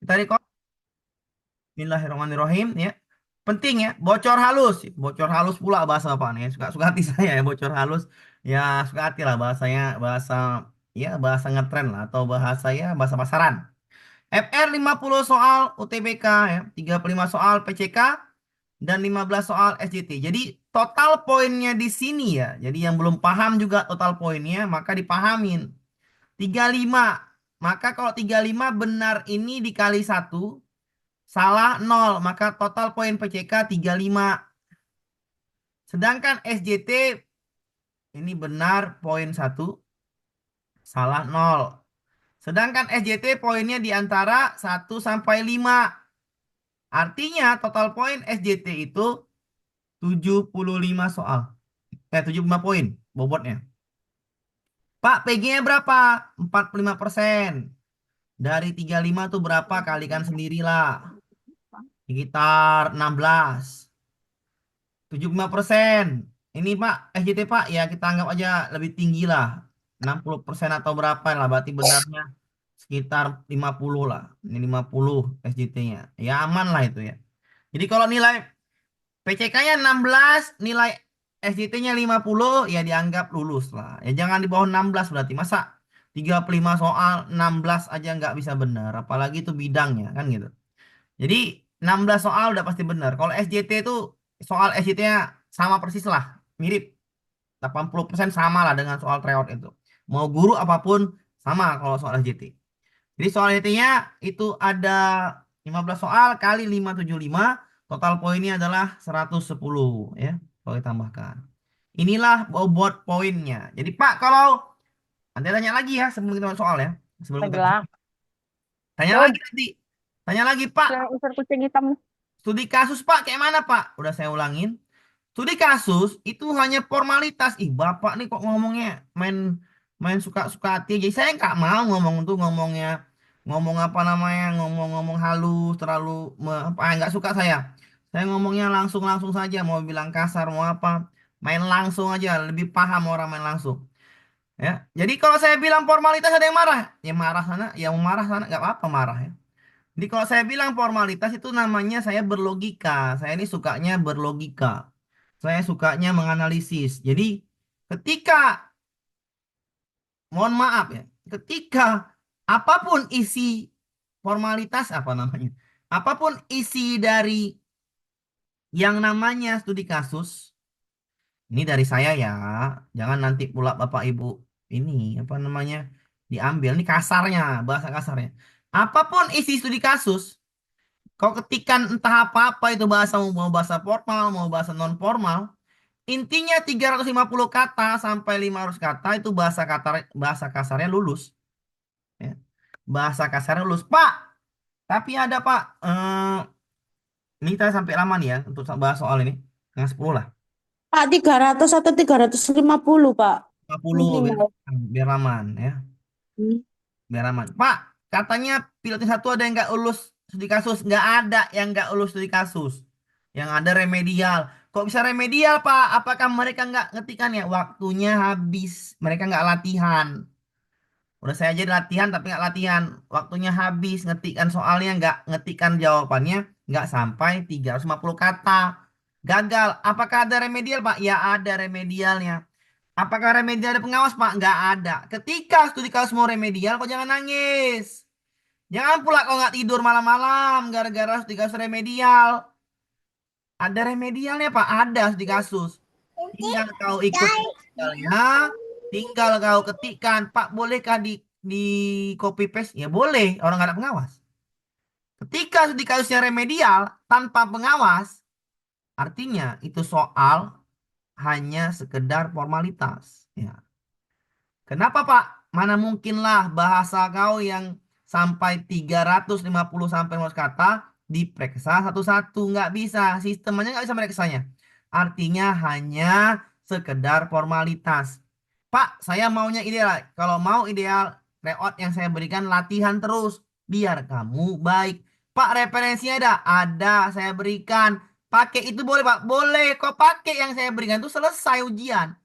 Kita record. Bismillahirrahmanirrahim ya. Penting ya, bocor halus. Bocor halus pula bahasa apa nih? Suka-suka hati saya ya, bocor halus. Ya, suka hati lah bahasanya, bahasa ya bahasa ngetren lah atau bahasa ya bahasa pasaran. FR 50 soal UTBK ya, 35 soal PCK dan 15 soal SJT. Jadi total poinnya di sini ya. Jadi yang belum paham juga total poinnya, maka dipahamin. 35. Maka kalau 35 benar ini dikali satu. Salah nol, maka total poin PCK 35. Sedangkan SJT ini benar poin satu, salah nol. Sedangkan SJT poinnya di antara 1 sampai 5. Artinya total poin SJT itu 75 soal. 75 poin bobotnya. Pak, PG-nya berapa? 45%. Dari 35 tuh berapa? Kalikan sendirilah. Sekitar 16. 75%. Ini Pak, SJT Pak, ya kita anggap aja lebih tinggi lah. 60% atau berapa lah, berarti benarnya sekitar 50 lah. Ini 50 SJT-nya. Ya aman lah itu ya. Jadi kalau nilai PCK-nya 16, nilai SJT-nya 50, ya dianggap lulus lah. Ya jangan di bawah 16 berarti. Masa 35 soal 16 aja nggak bisa benar. Apalagi itu bidangnya kan gitu. Jadi 16 soal udah pasti benar. Kalau SJT itu soal SJT-nya sama persis lah, mirip. 80% sama lah dengan soal tryout itu. Mau guru apapun sama kalau soal SJT. Jadi soal SJT-nya itu ada 15 soal kali 575, total poinnya adalah 110 ya, kalau ditambahkan. Inilah bobot poinnya. Jadi Pak, kalau nanti tanya lagi ya sebelum kita masuk soal ya. Sebelum kita masuk. Tenggelam. Tanya lagi Tuh, nanti. Tanya lagi, Pak. yang unsur kucing hitam. Studi kasus Pak kayak mana Pak? Udah saya ulangin. Studi kasus itu hanya formalitas. Ih Bapak nih kok ngomongnya main main suka-suka hati aja. Saya nggak mau ngomong tuh ngomongnya ngomong apa namanya ngomong-ngomong halus terlalu apa nggak suka saya. Saya ngomongnya langsung-langsung saja. Mau bilang kasar mau apa main langsung aja. Lebih paham orang main langsung. Ya. Jadi kalau saya bilang formalitas ada yang marah. Ya marah sana, yang marah sana nggak apa-apa marah ya. Jadi kalau saya bilang formalitas itu namanya saya berlogika. Saya ini sukanya berlogika. Saya sukanya menganalisis. Jadi ketika, mohon maaf ya, ketika apapun isi formalitas apa namanya, apapun isi dari yang namanya studi kasus, ini dari saya ya, jangan nanti pula Bapak Ibu ini apa namanya diambil. Ini kasarnya, bahasa kasarnya. Apapun isi studi kasus, kau ketikan entah apa-apa itu bahasa mau bahasa formal, mau bahasa non formal, intinya 350 kata sampai 500 kata itu bahasa kasarnya lulus, ya. Bahasa kasarnya lulus. Pak, tapi ada Pak, ini kita sampai lama nih ya untuk bahas soal ini. Yang 10 lah. Pak, 300 atau 350 Pak. 50 biar, Minimal. biar aman ya. Hmm. Biar aman. Pak, katanya pilotnya satu ada yang nggak lulus studi kasus. Nggak ada yang nggak lulus studi kasus. Yang ada remedial. Kok bisa remedial, Pak? Apakah mereka nggak ngetikan ya? Waktunya habis. Mereka nggak latihan. Udah saya aja latihan tapi nggak latihan. Waktunya habis. Ngetikan soalnya nggak ngetikan jawabannya. Nggak sampai 350 kata. Gagal. Apakah ada remedial, Pak? Ya ada remedialnya. Apakah remedial ada pengawas, Pak? Nggak ada. Ketika studi kasus mau remedial, kok jangan nangis. Jangan pula kau nggak tidur malam-malam gara-gara studi kasus remedial. Ada remedialnya, Pak. Ada studi kasus. Tinggal kau ikut remedialnya. Tinggal kau ketikkan, Pak, bolehkah di copy paste? Ya boleh, orang nggak ada pengawas. Ketika studi kasusnya remedial tanpa pengawas, artinya itu soal hanya sekedar formalitas. Ya. Kenapa, Pak? Mana mungkinlah bahasa kau yang sampai 350 sampai 500 kata diperiksa satu-satu. Nggak bisa. Sistemnya nggak bisa meriksanya. Artinya hanya sekedar formalitas. Pak, saya maunya ideal. Kalau mau ideal, layout yang saya berikan latihan terus. Biar kamu baik. Pak, referensinya ada? Ada, saya berikan. Pakai itu boleh, Pak? Boleh. Kok pakai yang saya berikan itu selesai ujian.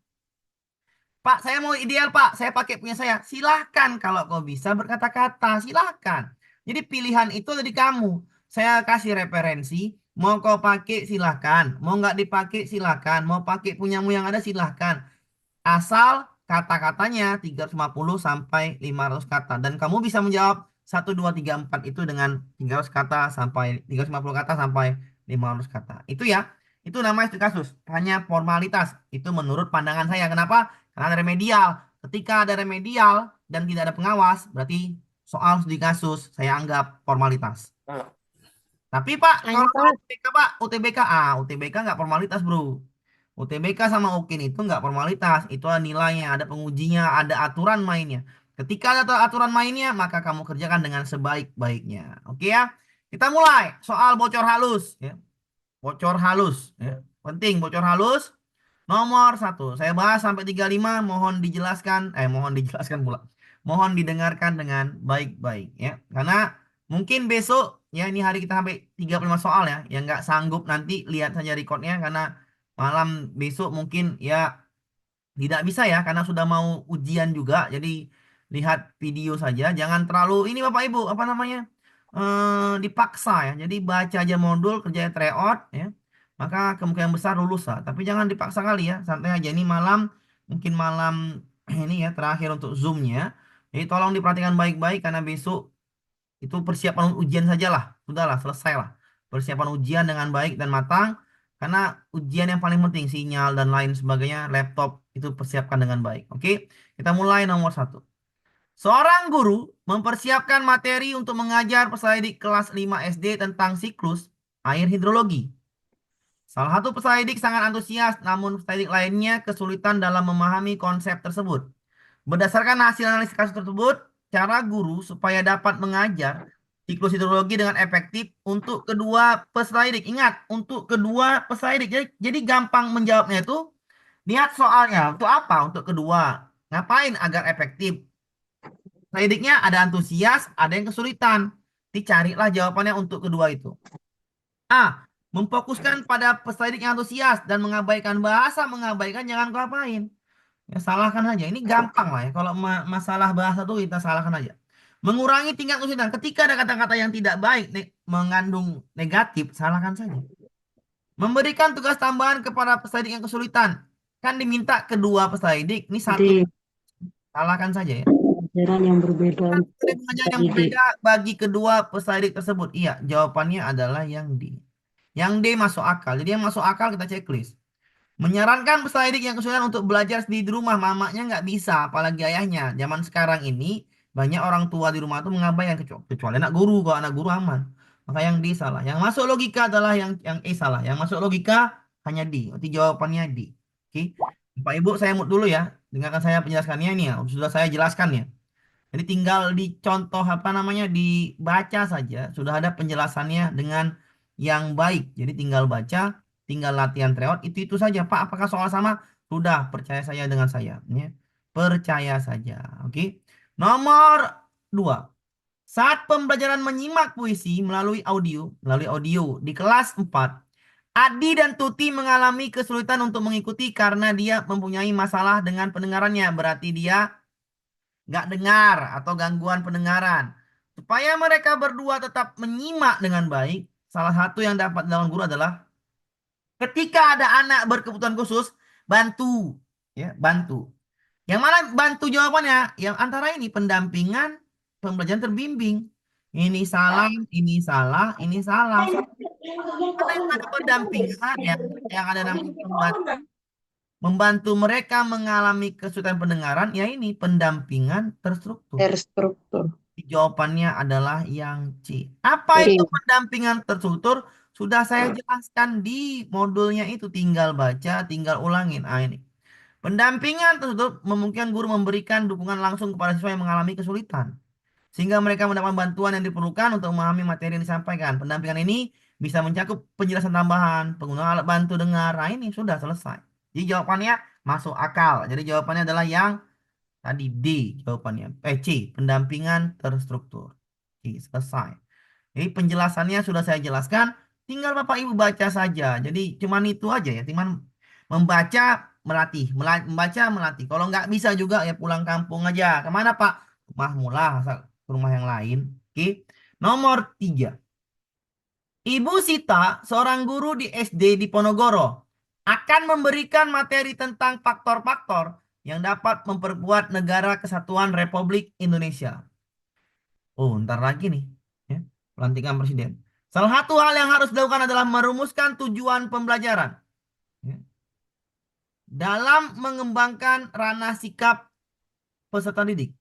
Pak, saya mau ideal, Pak. Saya pakai punya saya. Silahkan kalau kau bisa berkata-kata. Silahkan. Jadi pilihan itu ada di kamu. Saya kasih referensi, mau kau pakai silahkan, mau nggak dipakai silahkan, mau pakai punyamu yang ada silahkan. Asal kata-katanya 350 sampai 500 kata. Dan kamu bisa menjawab 1, 2, 3, 4 itu dengan 300 kata sampai 350 kata sampai 500 kata. Itu ya. Itu namanya studi kasus. Hanya formalitas. Itu menurut pandangan saya. Kenapa? Karena ada remedial. Ketika ada remedial dan tidak ada pengawas, berarti soal studi kasus saya anggap formalitas. Tapi Pak, Hanya kalau soal Pak, UTBK Pak, UTBK nggak formalitas bro. UTBK sama UKIN itu nggak formalitas, itu ada nilainya, ada pengujinya, ada aturan mainnya. Ketika ada aturan mainnya, maka kamu kerjakan dengan sebaik-baiknya. Oke ya, kita mulai soal bocor halus. Ya. Bocor halus. Ya. Penting bocor halus. Nomor 1, saya bahas sampai 35, mohon dijelaskan pula. Mohon didengarkan dengan baik-baik ya. Karena mungkin besok ya ini hari kita sampai 35 soal ya, yang nggak sanggup nanti lihat saja recordnya karena malam besok mungkin ya tidak bisa ya karena sudah mau ujian juga. Jadi lihat video saja, jangan terlalu ini Bapak Ibu apa namanya dipaksa ya. Jadi baca aja modul, kerjanya tryout ya. Maka kemungkinan besar lulus lah. Tapi jangan dipaksa kali ya, santai aja. Ini malam mungkin malam ini ya terakhir untuk Zoom-nya. Jadi tolong diperhatikan baik-baik karena besok itu persiapan ujian sajalah. Sudahlah, selesai lah. Persiapan ujian dengan baik dan matang. Karena ujian yang paling penting, sinyal dan lain sebagainya, laptop itu persiapkan dengan baik. Oke, kita mulai nomor 1. Seorang guru mempersiapkan materi untuk mengajar peserta didik kelas 5 SD tentang siklus air hidrologi. Salah satu peserta didik sangat antusias, namun peserta didik lainnya kesulitan dalam memahami konsep tersebut. Berdasarkan hasil analisis kasus tersebut, cara guru supaya dapat mengajar siklus hidrologi dengan efektif untuk kedua peserta didik. Ingat, untuk kedua peserta didik. Jadi gampang menjawabnya itu, lihat soalnya. Untuk apa? Untuk kedua. Ngapain agar efektif? Peserta didiknya ada antusias, ada yang kesulitan. Dicarilah jawabannya untuk kedua itu. A. Memfokuskan pada peserta didik yang antusias dan mengabaikan bahasa, mengabaikan jangan kau apain. Ya, salahkan aja. Ini gampang lah ya. Kalau masalah bahasa tuh kita salahkan aja. Mengurangi tingkat kesulitan. Ketika ada kata-kata yang tidak baik, mengandung negatif, salahkan saja. Memberikan tugas tambahan kepada peserta didik yang kesulitan. Kan diminta kedua peserta didik. Ini satu. di Salahkan saja ya. pelajaran yang berbeda Kan untuk ada pengajaran yang didik. berbeda bagi kedua peserta didik tersebut. Iya, jawabannya adalah yang D. Yang D masuk akal. Jadi yang masuk akal kita checklist. Menyarankan peserta didik yang kesulitan untuk belajar sendiri di rumah, mamanya nggak bisa, apalagi ayahnya. Zaman sekarang ini banyak orang tua di rumah tuh mengabaikan kecuali anak guru, kalau anak guru aman. Maka yang D salah. Yang masuk logika adalah yang E salah. Yang masuk logika hanya D. Berarti jawabannya D. Oke. Pak Ibu saya mute dulu ya. Dengarkan saya penjelasannya ini ya. Sudah saya jelaskan ya. Jadi tinggal dicontoh apa namanya dibaca saja sudah ada penjelasannya dengan yang baik. Jadi tinggal baca, tinggal latihan tryout itu saja. Pak, apakah soal sama? Sudah, percaya saya dengan saya. Ya. Percaya saja. Oke. Nomor 2. Saat pembelajaran menyimak puisi melalui audio di kelas 4, Adi dan Tuti mengalami kesulitan untuk mengikuti karena dia mempunyai masalah dengan pendengarannya. Berarti dia nggak dengar atau gangguan pendengaran. Supaya mereka berdua tetap menyimak dengan baik, salah satu yang dapat dilakukan guru adalah ketika ada anak berkebutuhan khusus, bantu, ya, bantu. Yang mana bantu jawabannya? Yang antara ini pendampingan, pembelajaran terbimbing. Ini salah, ini salah, ini salah. Karena yang ada pendampingan, yang ada namanya pembantu, membantu mereka mengalami kesulitan pendengaran, ya ini pendampingan terstruktur. Terstruktur. Jawabannya adalah yang C. Apa itu C. pendampingan terstruktur? Sudah saya jelaskan di modulnya itu. Tinggal baca, tinggal ulangin. Ah, ini. Pendampingan terstruktur memungkinkan guru memberikan dukungan langsung kepada siswa yang mengalami kesulitan. Sehingga mereka mendapat bantuan yang diperlukan untuk memahami materi yang disampaikan. Pendampingan ini bisa mencakup penjelasan tambahan, penggunaan alat bantu dengar. Nah, ini sudah selesai. Jadi jawabannya masuk akal. Jadi jawabannya adalah yang tadi D jawabannya. C, pendampingan terstruktur. Oke, selesai. Jadi penjelasannya sudah saya jelaskan, tinggal Bapak Ibu baca saja. Jadi cuman itu aja ya, cuman membaca melatih, membaca melatih. Kalau nggak bisa juga ya pulang kampung aja. Kemana Pak? Rumah mula, asal ke rumah yang lain. Oke. Nomor 3. Ibu Sita, seorang guru di SD di Ponorogo, akan memberikan materi tentang faktor-faktor yang dapat memperkuat negara kesatuan Republik Indonesia. Oh, ntar lagi nih, ya, pelantikan presiden. Salah satu hal yang harus dilakukan adalah merumuskan tujuan pembelajaran, ya, dalam mengembangkan ranah sikap peserta didik.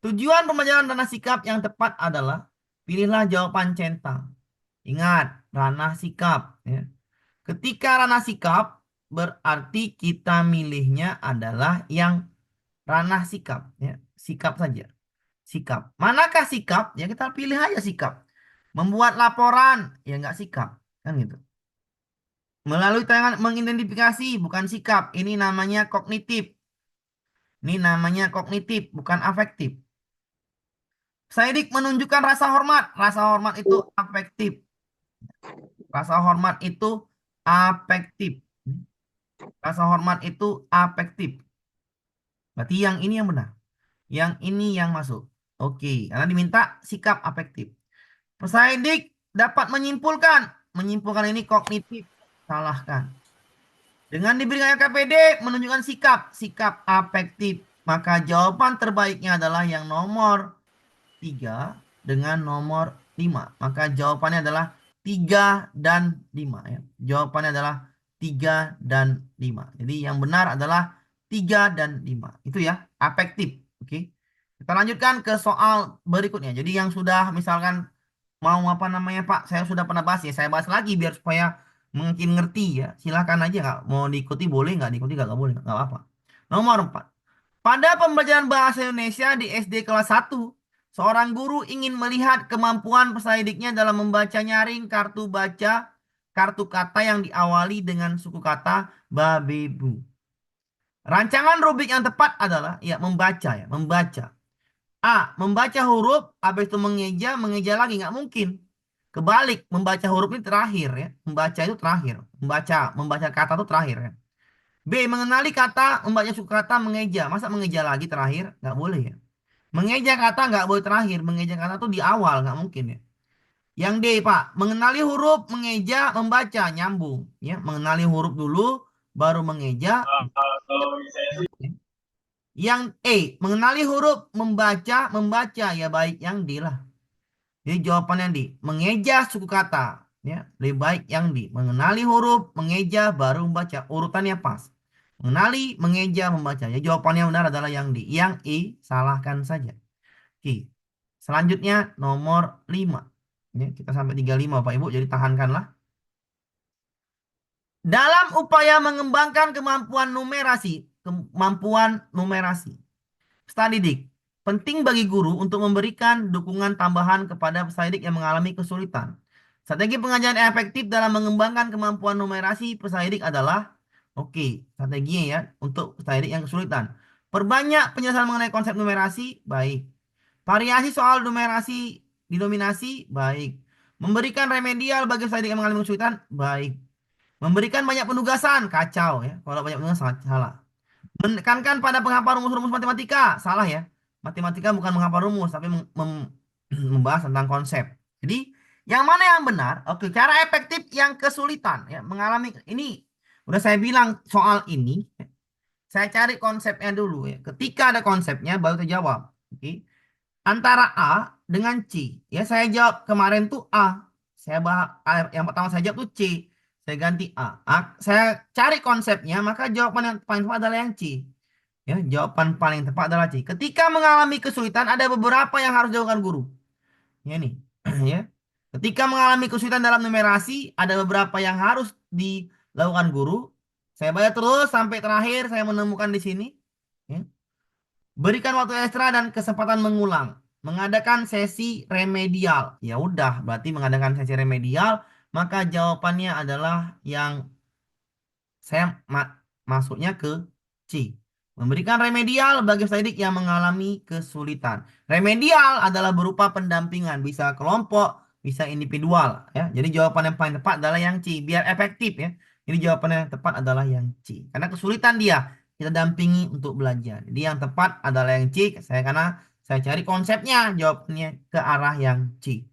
Tujuan pembelajaran ranah sikap yang tepat adalah pilihlah jawaban centang. Ingat, ranah sikap. Ya. Ketika ranah sikap, berarti kita milihnya adalah yang ranah sikap. Ya. Sikap saja. Sikap. Manakah sikap? Ya kita pilih aja sikap. Membuat laporan, ya nggak sikap. Kan gitu. Melalui tangan mengidentifikasi, bukan sikap. Ini namanya kognitif. Ini namanya kognitif, bukan afektif. Saidik menunjukkan rasa hormat. Rasa hormat itu afektif. Rasa hormat itu afektif. Rasa hormat itu afektif. Berarti yang ini yang benar. Yang ini yang masuk. Oke, karena diminta sikap afektif. Pesaidik dapat menyimpulkan. Menyimpulkan ini kognitif. Salahkan. Dengan diberikan KPD menunjukkan sikap. Sikap afektif. Maka jawaban terbaiknya adalah yang nomor 3 dengan nomor 5. Maka jawabannya adalah 3 dan 5 ya. Jawabannya adalah 3 dan 5. Jadi yang benar adalah 3 dan 5. Itu ya, afektif. Oke. Kita lanjutkan ke soal berikutnya. Jadi yang sudah misalkan mau apa namanya Pak, saya sudah pernah bahas ya, saya bahas lagi biar supaya mungkin ngerti ya. Silahkan aja Kak, mau diikuti boleh, nggak diikuti nggak boleh, nggak apa-apa. Nomor 4. Pada pembelajaran bahasa Indonesia di SD kelas 1, seorang guru ingin melihat kemampuan peserta didiknya dalam membaca nyaring kartu baca kartu kata yang diawali dengan suku kata babebu. Rancangan rubrik yang tepat adalah ya membaca ya, membaca. A. Membaca huruf, habis itu mengeja, mengeja lagi. Nggak mungkin. Kebalik, membaca huruf ini terakhir ya. Membaca itu terakhir. Membaca kata itu terakhir ya. B. Mengenali kata, membaca suku kata, mengeja. Masa mengeja lagi terakhir? Nggak boleh ya. Mengeja kata nggak boleh terakhir. Mengeja kata itu di awal, nggak mungkin ya. Yang D, Pak. Mengenali huruf, mengeja, membaca. Nyambung. Ya. Mengenali huruf dulu, baru mengeja. Yang E. Mengenali huruf, membaca, membaca. Ya baik yang D lah. Jadi jawabannya di mengeja suku kata, ya lebih baik yang di mengenali huruf, mengeja baru membaca urutannya pas. Mengenali, mengeja, membaca. Ya jawabannya benar adalah yang di. Yang I salahkan saja. Oke. Selanjutnya nomor 5. Ya, kita sampai 35 Bapak Ibu, jadi tahankanlah. Dalam upaya mengembangkan kemampuan numerasi. Peserta didik. Penting bagi guru untuk memberikan dukungan tambahan kepada peserta didik yang mengalami kesulitan. Strategi pengajaran yang efektif dalam mengembangkan kemampuan numerasi peserta didik adalah, oke, strateginya ya, untuk peserta didik yang kesulitan. Perbanyak penjelasan mengenai konsep numerasi, baik. Variasi soal numerasi didominasi, baik. Memberikan remedial bagi peserta didik yang mengalami kesulitan, baik. Memberikan banyak penugasan, kacau ya. Kalau banyak penugasan, salah. Menekankan pada penghafal rumus-rumus matematika. Salah ya. Matematika bukan menghafal rumus, tapi membahas tentang konsep. Jadi, yang mana yang benar? Oke, cara efektif yang kesulitan. Ya, mengalami ini. Udah saya bilang soal ini. Saya cari konsepnya dulu ya. Ketika ada konsepnya, baru terjawab. Oke. Antara A dengan C. Ya, saya jawab kemarin tuh A. Saya bahas, yang pertama saya jawab tuh C. Saya ganti A. Saya cari konsepnya, maka jawaban yang paling tepat adalah yang C. Ya, jawaban paling tepat adalah C. Ketika mengalami kesulitan, ada beberapa yang harus dilakukan guru. Ya nih, ya. Ketika mengalami kesulitan dalam numerasi, ada beberapa yang harus dilakukan guru. Saya baca terus sampai terakhir saya menemukan di sini. Ya. Berikan waktu ekstra dan kesempatan mengulang. Mengadakan sesi remedial. Ya udah, berarti mengadakan sesi remedial, maka jawabannya adalah yang saya masuknya ke C. Memberikan remedial bagi peserta yang mengalami kesulitan. Remedial adalah berupa pendampingan, bisa kelompok, bisa individual, ya. Jadi jawaban yang paling tepat adalah yang C, biar efektif ya. Jadi jawaban yang tepat adalah yang C. Karena kesulitan dia, kita dampingi untuk belajar. Jadi yang tepat adalah yang C, karena Saya cari konsepnya, jawabannya ke arah yang C.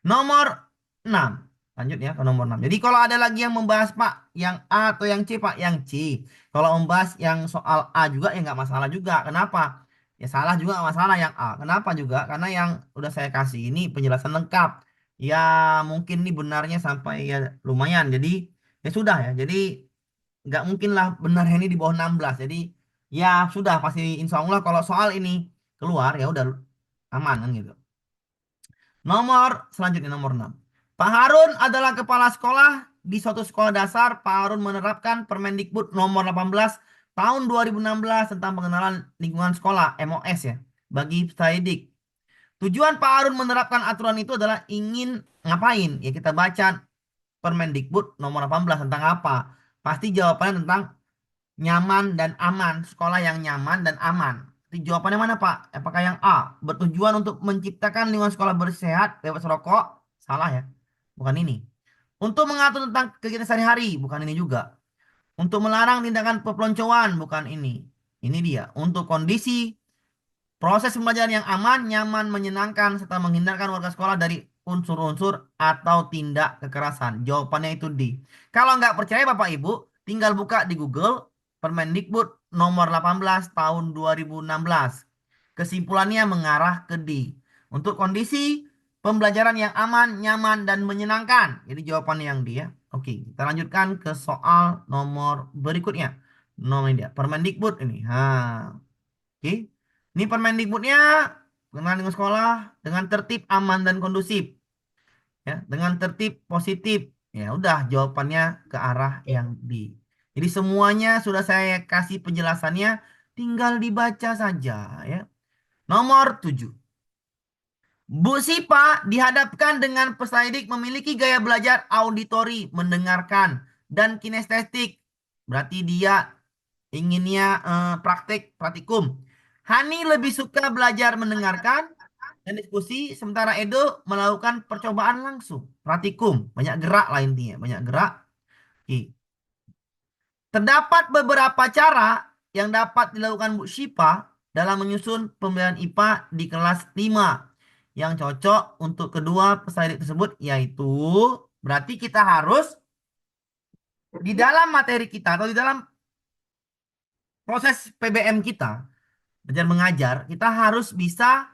Nomor 6. Lanjut ya ke nomor 6. Jadi kalau ada lagi yang membahas Pak, yang A atau yang C Pak, yang C. Kalau membahas yang soal A juga ya nggak masalah juga. Kenapa? Ya salah juga nggak masalah yang A. Kenapa juga? Karena yang udah saya kasih ini penjelasan lengkap. Ya mungkin ini benarnya sampai ya lumayan. Jadi ya sudah ya. Jadi nggak mungkin lah benar ini di bawah 16. Jadi ya sudah pasti insya Allah kalau soal ini keluar ya udah aman kan gitu. Nomor selanjutnya nomor 6. Pak Harun adalah kepala sekolah di suatu sekolah dasar. Pak Harun menerapkan Permendikbud nomor 18 tahun 2016 tentang pengenalan lingkungan sekolah MOS ya bagi peserta didik. Tujuan Pak Harun menerapkan aturan itu adalah ingin ngapain? Ya kita baca Permendikbud nomor 18 tentang apa? Pasti jawabannya tentang nyaman dan aman, sekolah yang nyaman dan aman. Jadi jawabannya mana, Pak? Apakah yang A, bertujuan untuk menciptakan lingkungan sekolah bersehat, bebas rokok? Salah ya. Bukan ini. Untuk mengatur tentang kegiatan sehari-hari, bukan ini juga. Untuk melarang tindakan perpeloncoan, bukan ini. Ini dia. Untuk kondisi proses pembelajaran yang aman, nyaman, menyenangkan, serta menghindarkan warga sekolah dari unsur-unsur atau tindak kekerasan. Jawabannya itu D. Kalau nggak percaya Bapak Ibu, tinggal buka di Google Permendikbud nomor 18 tahun 2016. Kesimpulannya mengarah ke D. Untuk kondisi pembelajaran yang aman, nyaman, dan menyenangkan. Jadi jawabannya yang D ya. Oke, kita lanjutkan ke soal nomor berikutnya. Nomor ini dia, Permendikbud ini. Oke. Ini Permendikbudnya mengenal dengan sekolah dengan tertib aman dan kondusif ya, dengan tertib positif. Ya udah jawabannya ke arah yang D. Jadi semuanya sudah saya kasih penjelasannya, tinggal dibaca saja ya. Nomor 7. Bu Sipa dihadapkan dengan peserta didik memiliki gaya belajar auditori, mendengarkan, dan kinestetik. Berarti dia inginnya praktek, praktikum. Hani lebih suka belajar mendengarkan dan diskusi, sementara Edo melakukan percobaan langsung. Praktikum, banyak gerak lah intinya, banyak gerak. Oke. Terdapat beberapa cara yang dapat dilakukan Bu Shipa dalam menyusun pembelajaran IPA di kelas 5 yang cocok untuk kedua peserta didik tersebut, yaitu berarti kita harus di dalam materi kita atau di dalam proses PBM kita belajar mengajar, kita harus bisa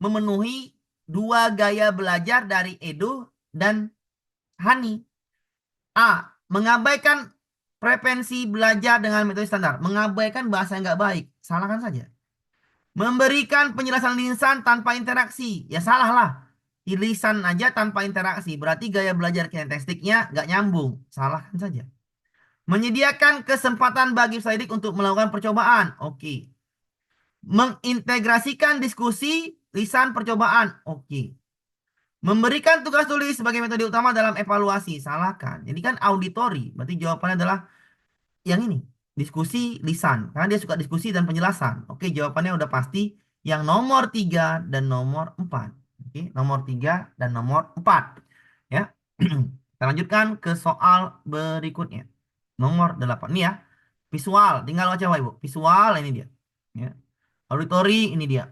memenuhi dua gaya belajar dari Edo dan Hani. A. Mengabaikan frekuensi belajar dengan metode standar. Mengabaikan bahasa yang nggak baik. Salahkan saja. Memberikan penjelasan lisan tanpa interaksi. Ya salah lah. Lisan aja tanpa interaksi. Berarti gaya belajar kinestetiknya nggak nyambung. Salahkan saja. Menyediakan kesempatan bagi peserta didik untuk melakukan percobaan. Oke. Mengintegrasikan diskusi lisan percobaan. Oke. Memberikan tugas tulis sebagai metode utama dalam evaluasi. Salahkan. Jadi kan auditori. Berarti jawabannya adalah yang ini. Diskusi lisan. Karena dia suka diskusi dan penjelasan. Oke, jawabannya udah pasti. Yang nomor 3 dan nomor 4. Oke, nomor 3 dan nomor 4. Ya. Kita lanjutkan ke soal berikutnya. Nomor 8. Ini ya. Visual. Tinggal baca Bapak Ibu. Visual ini dia. Ya. Auditori ini dia.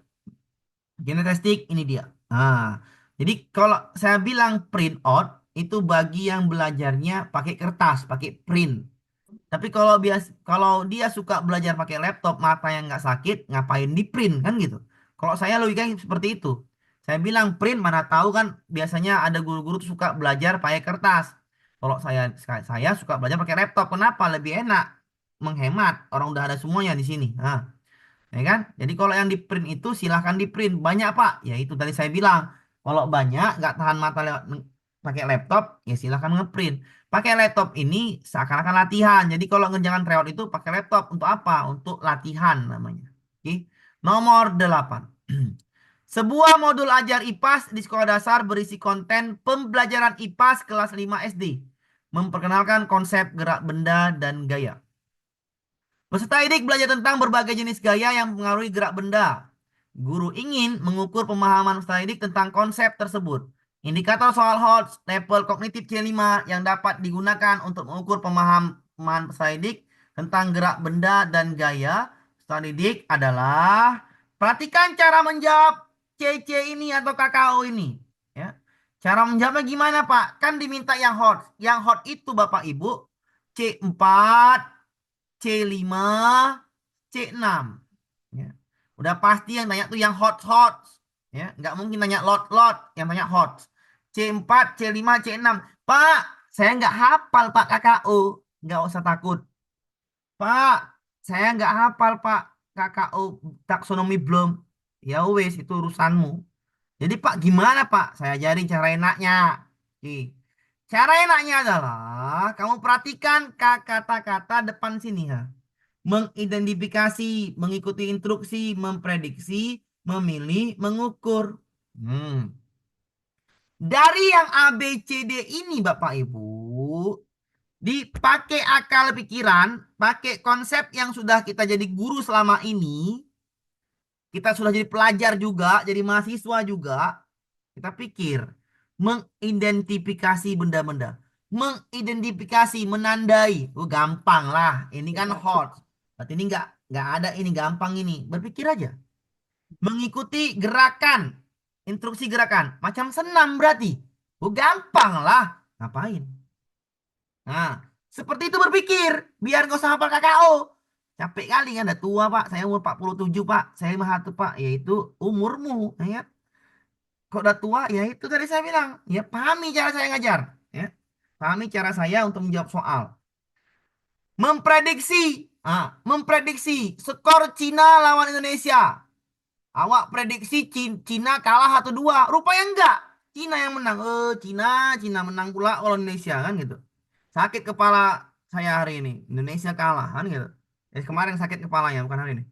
Kinesthetik ini dia. Nah, jadi kalau saya bilang print out itu bagi yang belajarnya pakai kertas, pakai print. Tapi kalau dia suka belajar pakai laptop, mata yang nggak sakit, ngapain di print kan gitu. Kalau saya logikanya seperti itu. Saya bilang print mana tahu kan biasanya ada guru-guru tuh suka belajar pakai kertas. Kalau saya suka belajar pakai laptop. Kenapa? Lebih enak, menghemat. Orang udah ada semuanya di sini. Nah, ya kan? Jadi kalau yang di print itu silahkan di print. Banyak Pak. Ya itu tadi saya bilang. Kalau banyak nggak tahan mata lewat pakai laptop, ya silahkan ngeprint. Pakai laptop ini seakan-akan latihan. Jadi kalau ngerjakan tryout itu pakai laptop untuk apa? Untuk latihan namanya. Oke. Nomor 8. Sebuah modul ajar IPAS di sekolah dasar berisi konten pembelajaran IPAS kelas 5 SD. Memperkenalkan konsep gerak benda dan gaya. Peserta didik belajar tentang berbagai jenis gaya yang mempengaruhi gerak benda. Guru ingin mengukur pemahaman peserta didik tentang konsep tersebut. Indikator soal HOTS level kognitif C5 yang dapat digunakan untuk mengukur pemahaman peserta didik tentang gerak benda dan gaya peserta didik adalah perhatikan cara menjawab C ini atau kakao ini? Ya. Cara menjawabnya gimana, Pak? Kan diminta yang hot. Yang hot itu Bapak Ibu C4, C5, C6. Ya. Udah pasti yang tanya tuh yang hot-hot. Ya, nggak mungkin nanya lot-lot, yang tanya hot. C4, C5, C6. Pak, saya nggak hafal Pak KKO. Nggak usah takut. Pak, saya nggak hafal Pak KKO taksonomi belum. Ya wes, itu urusanmu. Jadi Pak gimana Pak? Saya ajarin cara enaknya. Oke. Cara enaknya adalah kamu perhatikan kata-kata depan sini ya. Mengidentifikasi, mengikuti instruksi, memprediksi, memilih, mengukur. Hmm. Dari yang A, B, C, D ini Bapak Ibu, dipakai akal pikiran, pakai konsep yang sudah kita jadi guru selama ini, kita sudah jadi pelajar juga, jadi mahasiswa juga, kita pikir, mengidentifikasi benda-benda. Mengidentifikasi, menandai. Oh, gampang lah. Ini kan hot. Berarti ini nggak ada ini, gampang ini. Berpikir aja. Mengikuti gerakan. Instruksi gerakan. Macam senam berarti. Oh, gampang lah. Ngapain? Nah, seperti itu berpikir. Biar nggak usah hafal KKO. Capek kali kan, udah tua Pak. Saya umur 47 Pak. Saya mah satu Pak. Yaitu umurmu. Ya. Kok udah tua, ya itu tadi saya bilang. Ya pahami cara saya ngajar. Ya. Pahami cara saya untuk menjawab soal. Memprediksi. Memprediksi skor Cina lawan Indonesia. Awak prediksi Cina kalah atau dua. Rupanya enggak. Cina yang menang. Cina menang pula lawan Indonesia kan gitu. Sakit kepala saya hari ini. Indonesia kalah kan gitu. Kemarin sakit kepalanya bukan hari ini.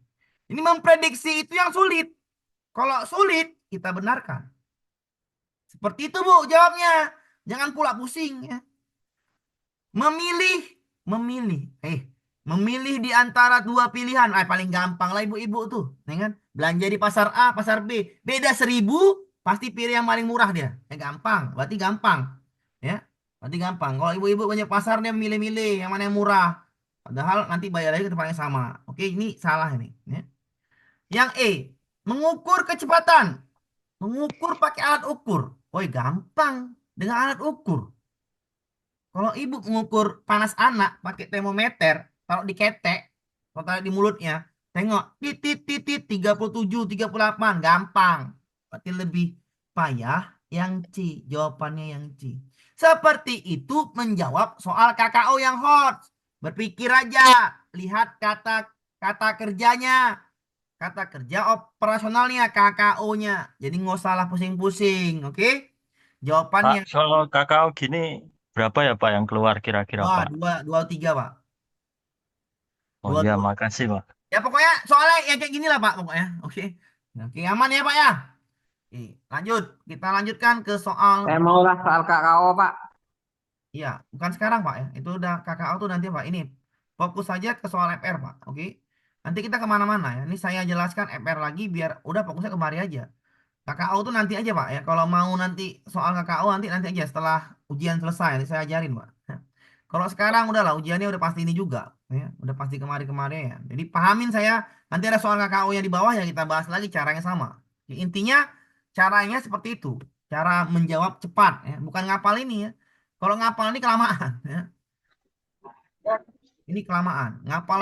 Ini memprediksi itu yang sulit. Kalau sulit, kita benarkan. Seperti itu Bu jawabnya. Jangan pula pusing ya. Memilih, memilih. Memilih di antara dua pilihan. Paling gampang lah ibu-ibu tuh. Ya kan? Belanja di pasar A, pasar B. Beda 1.000, pasti pilih yang paling murah dia. Gampang. Berarti gampang. Ya. Berarti gampang. Kalau ibu-ibu banyak pasar dia milih-milih yang mana yang murah. Padahal nanti bayar lagi ke tempat yang sama. Oke, ini salah ini. Ya. Yang E, mengukur kecepatan. Mengukur pakai alat ukur. Woi, gampang dengan alat ukur. Kalau ibu mengukur panas anak pakai termometer, taruh di ketek, kalau taruh di mulutnya, tengok titit titit 37, 38, gampang. Berarti lebih payah yang C, jawabannya yang C. Seperti itu menjawab soal KKO yang hot. Berpikir aja, lihat kata kerjanya, kata kerja operasionalnya, KKO-nya. Jadi nggak salah pusing-pusing, oke? Pak, Jawabannya soal kakao gini berapa ya Pak yang keluar kira-kira dua, Pak? dua, dua, tiga, Pak. Oh Dua, iya, dua. makasih Pak. Ya pokoknya soalnya yang kayak gini lah Pak pokoknya. Oke. Oke, aman ya Pak ya. Oke, lanjut. Kita lanjutkan ke soal. Saya maulah soal KKO, Pak. Iya, bukan sekarang Pak ya. Itu udah KKO tuh nanti Pak. Ini fokus saja ke soal FR Pak. Oke. Nanti kita kemana-mana ya. Ini saya jelaskan FR lagi biar udah fokusnya kemari aja. KKO tuh nanti aja Pak ya. Kalau mau nanti soal KKO nanti aja setelah ujian selesai. Nanti saya ajarin Pak. Kalau sekarang udahlah ujiannya udah pasti ini juga. Ya. Udah pasti kemari-kemari ya. Jadi pahamin saya. Nanti ada soal KKO yang di bawah ya kita bahas lagi caranya sama. Ya, intinya caranya seperti itu. Cara menjawab cepat ya. Bukan ngapal ini ya. Kalau ngapal ini kelamaan ya. Ini kelamaan. Ngapal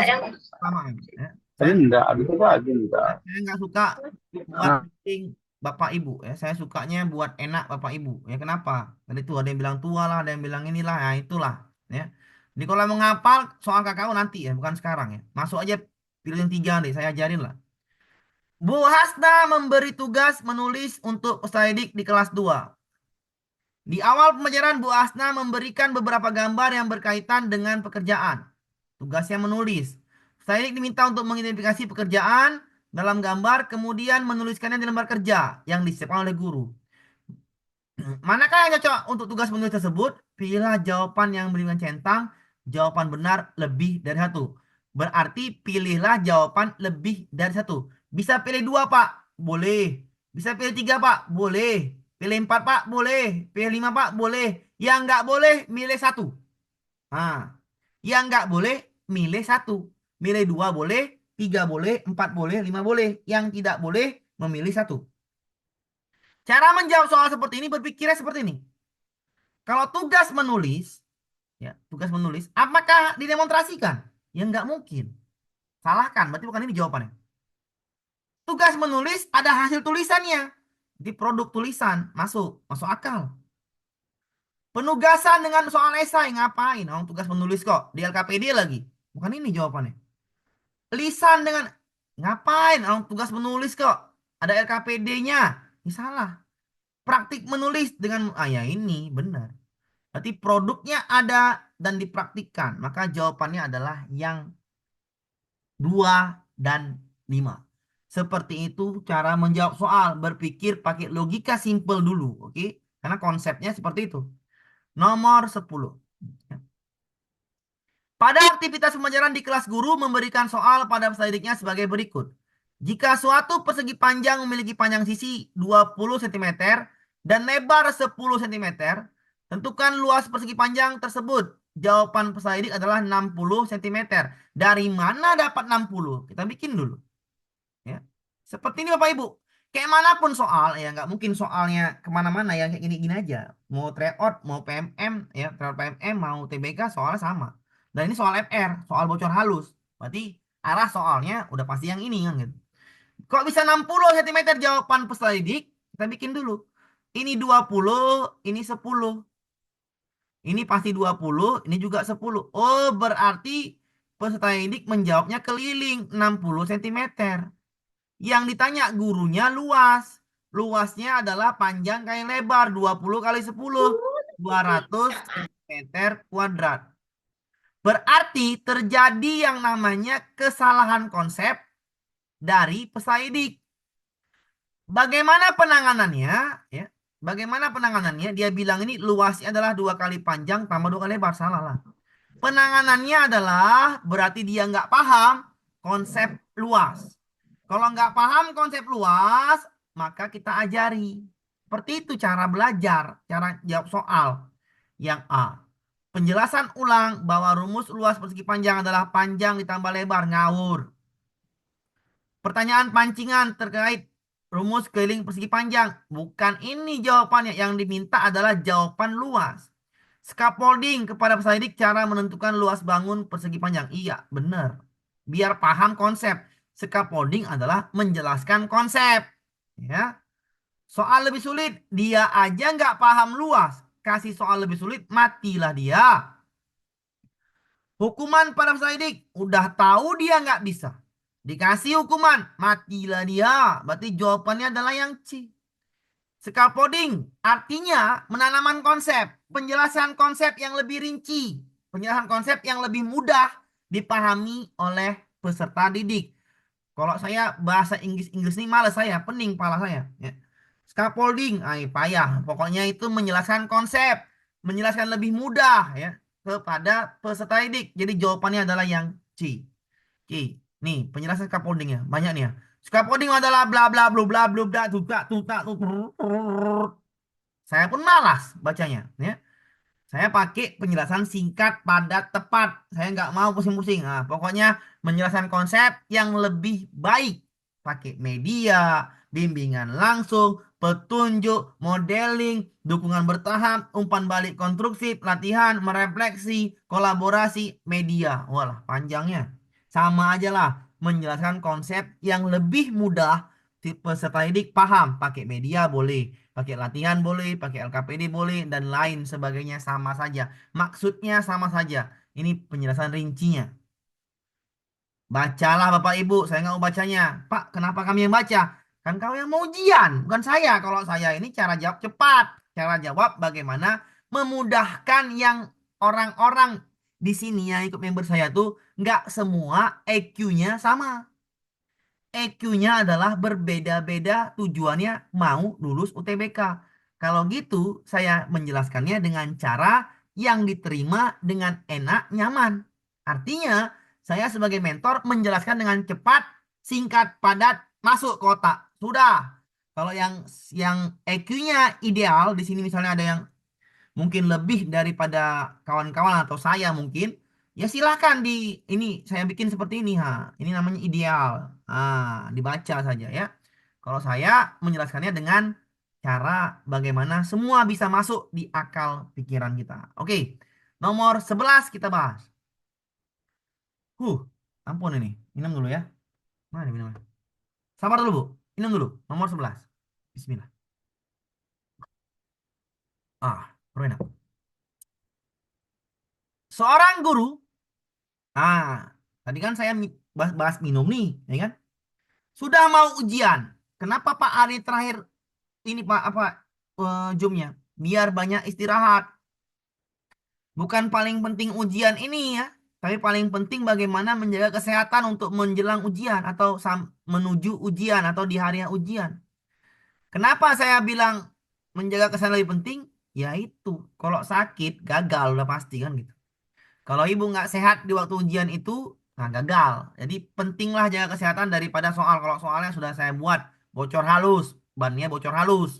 kelamaan ya. Tadi Saya enggak, habis itu aja enggak. saya nggak suka buat Nah, pusing Bapak Ibu ya. Saya sukanya buat enak Bapak Ibu. Ya kenapa? Tadi itu ada yang bilang tua lah, ada yang bilang inilah, ya itulah ya. Jadi kalau mau ngapal soal kakao nanti ya, bukan sekarang ya. Masuk aja pilih yang tiga nanti saya ajarin lah. Bu Hasna memberi tugas menulis untuk peserta didik di kelas 2. Di awal pembelajaran Bu Hasna memberikan beberapa gambar yang berkaitan dengan pekerjaan. Tugasnya menulis. Peserta didik diminta untuk mengidentifikasi pekerjaan dalam gambar, kemudian menuliskannya di lembar kerja yang disiapkan oleh guru. Manakah yang cocok untuk tugas menulis tersebut? Pilihlah jawaban yang berikan centang. Jawaban benar lebih dari satu. Berarti pilihlah jawaban lebih dari satu. Bisa pilih dua, Pak? Boleh. Bisa pilih tiga, Pak? Boleh. Pilih empat, Pak? Boleh. Pilih lima, Pak? Boleh. Yang nggak boleh, milih satu. Nah, yang nggak boleh, milih satu. Milih dua boleh, tiga boleh, empat boleh, lima boleh. Yang tidak boleh, memilih satu. Cara menjawab soal seperti ini berpikirnya seperti ini. Kalau tugas menulis, ya, tugas menulis, apakah didemonstrasikan? Ya nggak mungkin. Salahkan, berarti bukan ini jawabannya. Tugas menulis ada hasil tulisannya. Jadi produk tulisan masuk akal. Penugasan dengan soal esai ngapain? Oh, tugas menulis kok di LKPD lagi. Bukan ini jawabannya. Lisan dengan ngapain? Oh, tugas menulis kok ada LKPD-nya. Ini salah. Praktik menulis dengan ya ini benar. Berarti produknya ada dan dipraktikkan. Maka jawabannya adalah yang 2 dan 5. Seperti itu cara menjawab soal. Berpikir pakai logika simple dulu. Oke? Karena konsepnya seperti itu. Nomor 10. Pada aktivitas pembelajaran di kelas, guru memberikan soal pada peserta didiknya sebagai berikut. Jika suatu persegi panjang memiliki panjang sisi 20 cm dan lebar 10 cm, tentukan luas persegi panjang tersebut. Jawaban peserta didik adalah 60 cm. Dari mana dapat 60? Kita bikin dulu. Ya. Seperti ini Bapak Ibu. Kayak manapun soal, ya nggak mungkin soalnya kemana-mana ya kayak gini-gini aja. Mau tryout, mau PMM, ya tryout PMM, mau TBK soalnya sama. Dan ini soal FR, soal bocor halus. Berarti arah soalnya udah pasti yang ini kan gitu. Kok bisa 60 cm jawaban peserta didik? Kita bikin dulu. Ini 20, ini 10. Ini pasti 20, ini juga 10. Oh, berarti peserta didik menjawabnya keliling 60 cm. Yang ditanya gurunya luas. Luasnya adalah panjang kali lebar 20 kali 10. 200 cm kuadrat. Berarti terjadi yang namanya kesalahan konsep dari peserta didik. Bagaimana penanganannya? Ya. Bagaimana penanganannya? Dia bilang ini luasnya adalah 2 kali panjang tambah 2 kali lebar. Salah lah. Penanganannya adalah berarti dia nggak paham konsep luas. Kalau nggak paham konsep luas, maka kita ajari. Seperti itu cara belajar, cara jawab soal. Yang A. Penjelasan ulang bahwa rumus luas persegi panjang adalah panjang ditambah lebar. Ngawur. Pertanyaan pancingan terkait rumus keliling persegi panjang. Bukan ini jawabannya. Yang diminta adalah jawaban luas. Scaffolding kepada peserta didik cara menentukan luas bangun persegi panjang. Iya, benar. Biar paham konsep. Scaffolding adalah menjelaskan konsep. Ya. Soal lebih sulit, dia aja nggak paham luas. Kasih soal lebih sulit, matilah dia. Hukuman pada peserta didik, udah tahu dia nggak bisa. Dikasih hukuman, matilah dia. Berarti jawabannya adalah yang C. Scaffolding artinya menanamkan konsep, penjelasan konsep yang lebih rinci, penjelasan konsep yang lebih mudah dipahami oleh peserta didik. Kalau saya bahasa Inggris ini males saya, pening pala saya. Ya. Scaffolding, payah. Pokoknya itu menjelaskan konsep, menjelaskan lebih mudah ya kepada peserta didik. Jadi jawabannya adalah yang C. C. Nih penjelasan scaffoldingnya banyak nih ya. Scaffolding adalah bla bla bla bla bla bla tutak tutak tutak. Saya pun malas bacanya ya. Saya pakai penjelasan singkat, padat, tepat. Saya nggak mau pusing-pusing. Nah, pokoknya menjelaskan konsep yang lebih baik. Pakai media, bimbingan langsung, petunjuk, modeling, dukungan bertahap, umpan balik konstruksi, latihan, merefleksi, kolaborasi, media. Walah, panjangnya. Sama aja lah. Menjelaskan konsep yang lebih mudah peserta didik paham. Pakai media boleh. Pakai latihan boleh, pakai LKPD boleh, dan lain sebagainya sama saja. Maksudnya sama saja. Ini penjelasan rincinya. Bacalah Bapak Ibu, saya nggak mau bacanya. Pak, kenapa kami yang baca? Kan kau yang mau ujian, bukan saya. Kalau saya ini cara jawab cepat. Cara jawab bagaimana memudahkan yang orang-orang di sini yang ikut member saya tuh nggak semua EQ-nya sama. EQ-nya adalah berbeda-beda tujuannya mau lulus UTBK. Kalau gitu, saya menjelaskannya dengan cara yang diterima dengan enak, nyaman. Artinya, saya sebagai mentor menjelaskan dengan cepat, singkat, padat, masuk kotak. Sudah. Kalau yang EQ-nya ideal, di sini misalnya ada yang mungkin lebih daripada kawan-kawan atau saya mungkin, ya silahkan ini saya bikin seperti ini ini namanya ideal, dibaca saja ya. Kalau saya menjelaskannya dengan cara bagaimana semua bisa masuk di akal pikiran kita. Oke, nomor 11 kita bahas. Ampun ini. Minum dulu ya. Mana minumnya? Sabar dulu, Bu. Minum dulu. Nomor 11. Bismillah. Baru enak. Seorang guru. Tadi kan saya bahas minum nih, ya kan? Sudah mau ujian. Kenapa Pak hari terakhir ini Pak apa jumnya? Biar banyak istirahat. Bukan paling penting ujian ini ya, tapi paling penting bagaimana menjaga kesehatan untuk menjelang ujian atau menuju ujian atau di hari ujian. Kenapa saya bilang menjaga kesehatan lebih penting? Ya itu, kalau sakit gagal udah pasti kan gitu. Kalau ibu nggak sehat di waktu ujian itu, nah gagal. Jadi pentinglah jaga kesehatan daripada soal. Kalau soalnya sudah saya buat bocor halus, bannya bocor halus.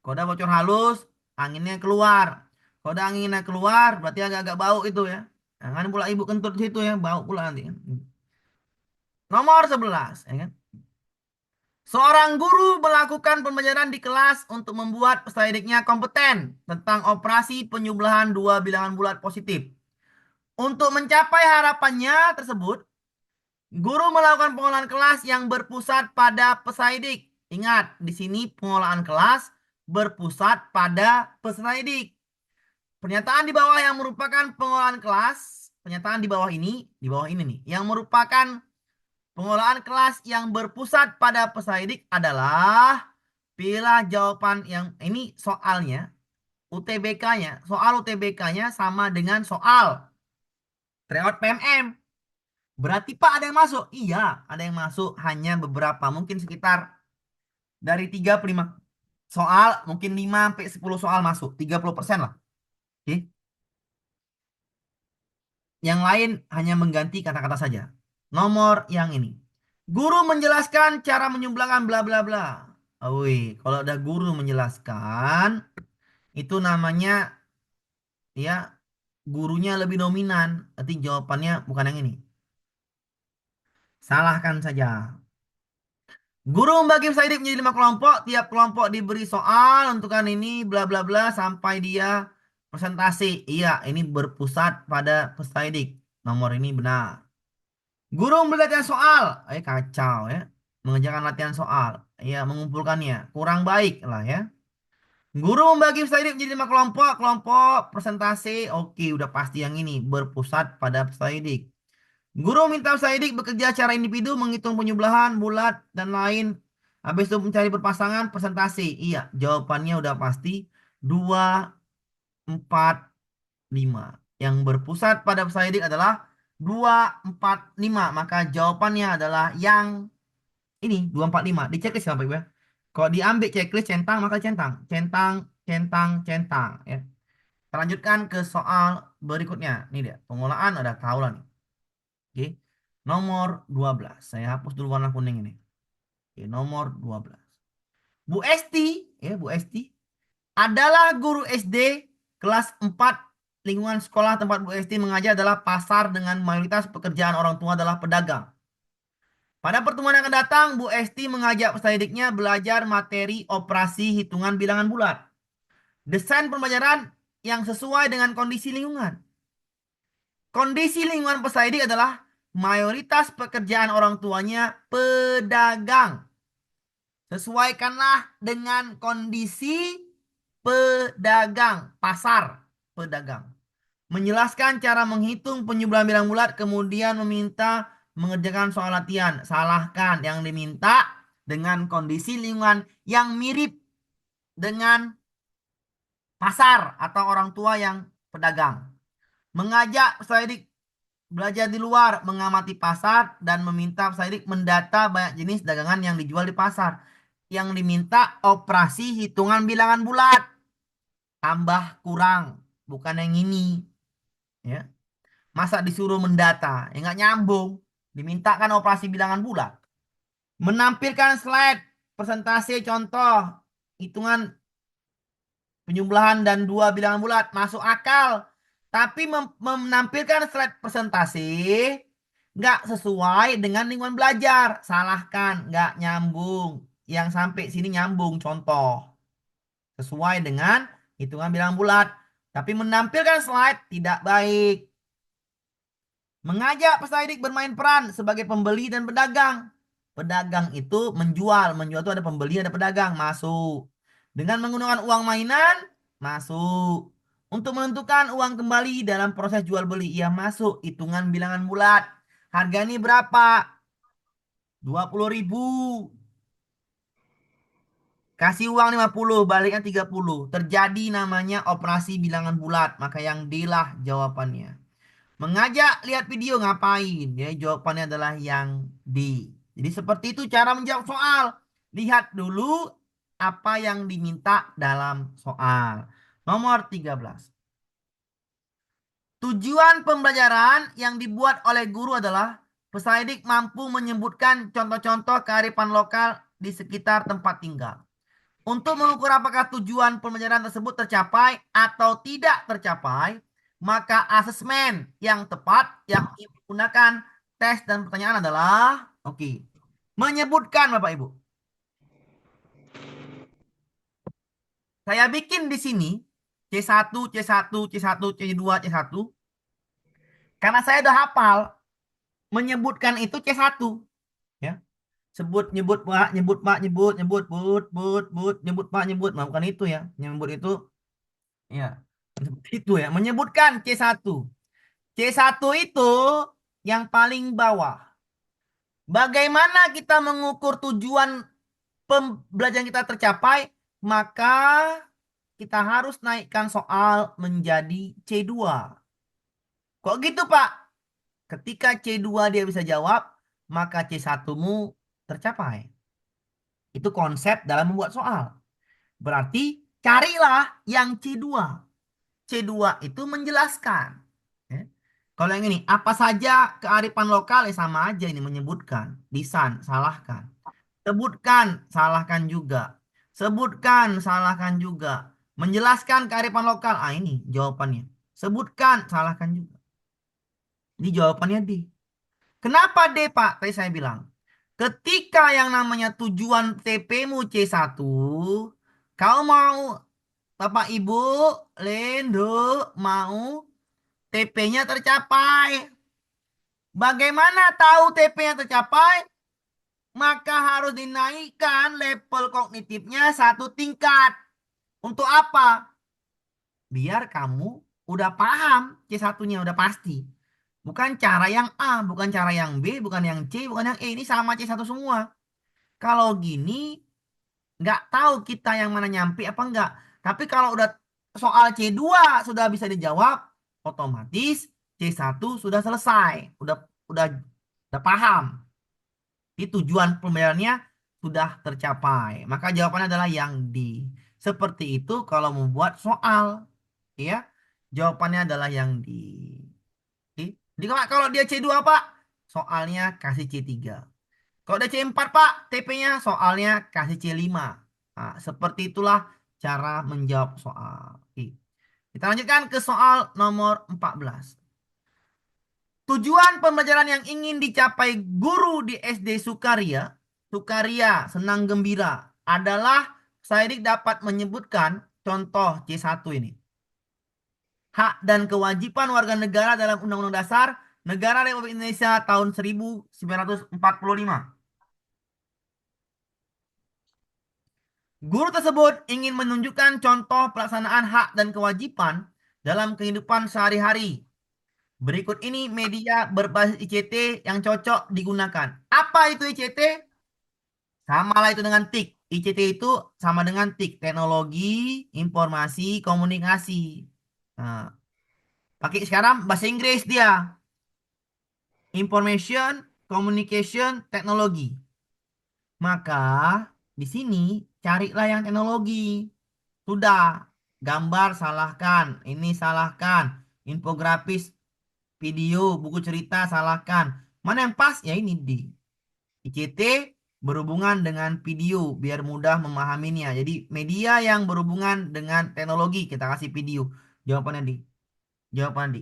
Kalau udah bocor halus, anginnya keluar. Kalau udah anginnya keluar, berarti agak-agak bau itu ya. Jangan pula ibu kentut di situ ya, bau pula nanti kan. Nomor 11, ya kan? Seorang guru melakukan pembelajaran di kelas untuk membuat peserta didiknya kompeten tentang operasi penjumlahan dua bilangan bulat positif. Untuk mencapai harapannya tersebut, guru melakukan pengolahan kelas yang berpusat pada peserta didik. Ingat, di sini pengolahan kelas berpusat pada peserta didik. Pernyataan di bawah yang merupakan pengolahan kelas, pernyataan di bawah ini nih, yang merupakan pengolahan kelas yang berpusat pada peserta didik adalah pilih jawaban yang ini soalnya, UTBK-nya, soal UTBK-nya sama dengan soal tryout PMM. Berarti Pak ada yang masuk? Iya, ada yang masuk hanya beberapa, mungkin sekitar dari 35 soal, mungkin 5 sampai 10 soal masuk, 30% lah. Oke. Yang lain hanya mengganti kata-kata saja. Nomor yang ini. Guru menjelaskan cara menjumlahkan bla bla bla. Kalau ada guru menjelaskan, itu namanya ya gurunya lebih dominan. Berarti jawabannya bukan yang ini. Salahkan saja. Guru membagi peserta didik menjadi 5 kelompok. Tiap kelompok diberi soal untukan ini bla bla bla sampai dia presentasi. Iya, ini berpusat pada peserta didik. Nomor ini benar. Guru memberi latihan soal. Kacau ya. Mengerjakan latihan soal. Ya, mengumpulkannya. Kurang baik lah ya. Guru membagi peserta didik menjadi 5 kelompok. Kelompok presentasi. Oke, udah pasti yang ini. Berpusat pada peserta didik. Guru minta peserta didik bekerja secara individu, menghitung penjumlahan, bulat, dan lain. Habis itu mencari berpasangan, presentasi. Iya, jawabannya udah pasti 2, 4, 5. Yang berpusat pada peserta didik adalah 2, 4, 5. Maka jawabannya adalah yang ini, 2, 4, 5. Di checklist ya Bapak Ibu ya. Kalau diambil checklist centang, maka centang. Centang, centang, centang. Ya. Kita lanjutkan ke soal berikutnya. Ini dia, pengolahan ada tahu lah nih. Oke. Nomor 12. Saya hapus dulu warna kuning ini. Oke, nomor 12. Bu Esti, ya Bu Esti, adalah guru SD kelas 4. Lingkungan sekolah tempat Bu Esti mengajar adalah pasar dengan mayoritas pekerjaan orang tua adalah pedagang. Pada pertemuan yang akan datang, Bu Esti mengajak peserta didiknya belajar materi operasi hitungan bilangan bulat. Desain pembelajaran yang sesuai dengan kondisi lingkungan. Kondisi lingkungan peserta didik adalah mayoritas pekerjaan orang tuanya pedagang. Sesuaikanlah dengan kondisi pedagang, pasar pedagang. Menjelaskan cara menghitung penjumlahan bilangan bulat, kemudian meminta mengerjakan soal latihan. Salahkan yang diminta dengan kondisi lingkungan yang mirip dengan pasar atau orang tua yang pedagang. Mengajak peserta didik belajar di luar, mengamati pasar, dan meminta peserta didik mendata banyak jenis dagangan yang dijual di pasar. Yang diminta operasi hitungan bilangan bulat. Tambah kurang, bukan yang ini. Ya. Masa disuruh mendata? Ya nggak nyambung. Dimintakan operasi bilangan bulat. Menampilkan slide presentasi contoh hitungan penjumlahan dan dua bilangan bulat masuk akal. Tapi menampilkan slide presentasi nggak sesuai dengan lingkungan belajar. Salahkan, nggak nyambung. Yang sampai sini nyambung contoh. sesuai dengan hitungan bilangan bulat. Tapi menampilkan slide tidak baik. Mengajak peserta didik bermain peran sebagai pembeli dan pedagang. Pedagang itu menjual. Menjual itu ada pembeli, ada pedagang. Masuk. Dengan menggunakan uang mainan, masuk. Untuk menentukan uang kembali dalam proses jual beli, ia masuk. Hitungan bilangan bulat. Harga ini berapa? 20.000. Kasih uang 50, baliknya 30. Terjadi namanya operasi bilangan bulat. Maka yang D lah jawabannya. Mengajak lihat video ngapain? Ya, jawabannya adalah yang D. Jadi seperti itu cara menjawab soal. Lihat dulu apa yang diminta dalam soal. Nomor 13. Tujuan pembelajaran yang dibuat oleh guru adalah peserta didik mampu menyebutkan contoh-contoh kearifan lokal di sekitar tempat tinggal. Untuk mengukur apakah tujuan pembelajaran tersebut tercapai atau tidak tercapai, maka asesmen yang tepat yang menggunakan tes dan pertanyaan adalah, oke, menyebutkan Bapak Ibu. Saya bikin di sini C1, C1, C1, C2, C1. Karena saya udah hafal, menyebutkan itu C1. Ya. Sebut, nyebut, pak, nyebut, pak, nyebut, nyebut, nyebut, pak, nyebut. Nah, bukan itu ya. Nyebut itu, ya. Seperti itu ya. Menyebutkan C1. C1 itu yang paling bawah. Bagaimana kita mengukur tujuan pembelajaran kita tercapai? Maka kita harus naikkan soal menjadi C2. Kok gitu, Pak? Ketika C2 dia bisa jawab, maka C1-mu tercapai. Itu konsep dalam membuat soal. Berarti carilah yang C2. C2 itu menjelaskan. Ya. Kalau yang ini, apa saja kearifan lokal ya sama aja ini menyebutkan. Lisan, salahkan. Sebutkan, salahkan juga. Sebutkan, salahkan juga. Menjelaskan kearifan lokal. Ah ini jawabannya. Sebutkan, salahkan juga. Ini jawabannya D. Kenapa D, Pak? Tadi saya bilang. Ketika yang namanya tujuan TP-mu C1, kau mau, Bapak Ibu, Lendo, mau TP-nya tercapai. Bagaimana tahu TP-nya tercapai? Maka harus dinaikkan level kognitifnya satu tingkat. Untuk apa? Biar kamu udah paham C1-nya udah pasti. Bukan cara yang A, bukan cara yang B, bukan yang C, bukan yang E. Ini sama C1 semua. Kalau gini, nggak tahu kita yang mana nyampe apa enggak. Tapi kalau udah soal C2 sudah bisa dijawab, otomatis C1 sudah selesai. Udah paham. Jadi tujuan pembayarannya sudah tercapai. Maka jawabannya adalah yang D. Seperti itu kalau membuat soal. Ya, jawabannya adalah yang D. Oke. Jadi kalau dia C2 Pak, soalnya kasih C3. Kalau udah C4 Pak, TP-nya soalnya kasih C5. Nah, seperti itulah cara menjawab soal. Oke. Kita lanjutkan ke soal nomor 14. Tujuan pembelajaran yang ingin dicapai guru di SD Sukaria, Sukaria Senang Gembira adalah saya dapat menyebutkan contoh C1 ini. Hak dan kewajiban warga negara dalam Undang-Undang Dasar Negara Republik Indonesia tahun 1945. Guru tersebut ingin menunjukkan contoh pelaksanaan hak dan kewajiban dalam kehidupan sehari-hari. Berikut ini media berbasis ICT yang cocok digunakan. Apa itu ICT? Sama lah itu dengan TIK. ICT itu sama dengan TIK. Teknologi, informasi, komunikasi. Nah, pakai sekarang bahasa Inggris dia. Information, communication, technology. Maka di sini carilah yang teknologi. Sudah, gambar salahkan, ini salahkan, infografis, video, buku cerita salahkan. Mana yang pas? Ya ini di ICT berhubungan dengan video biar mudah memahaminya. Jadi media yang berhubungan dengan teknologi kita kasih video. Jawabannya di. Jawabannya di.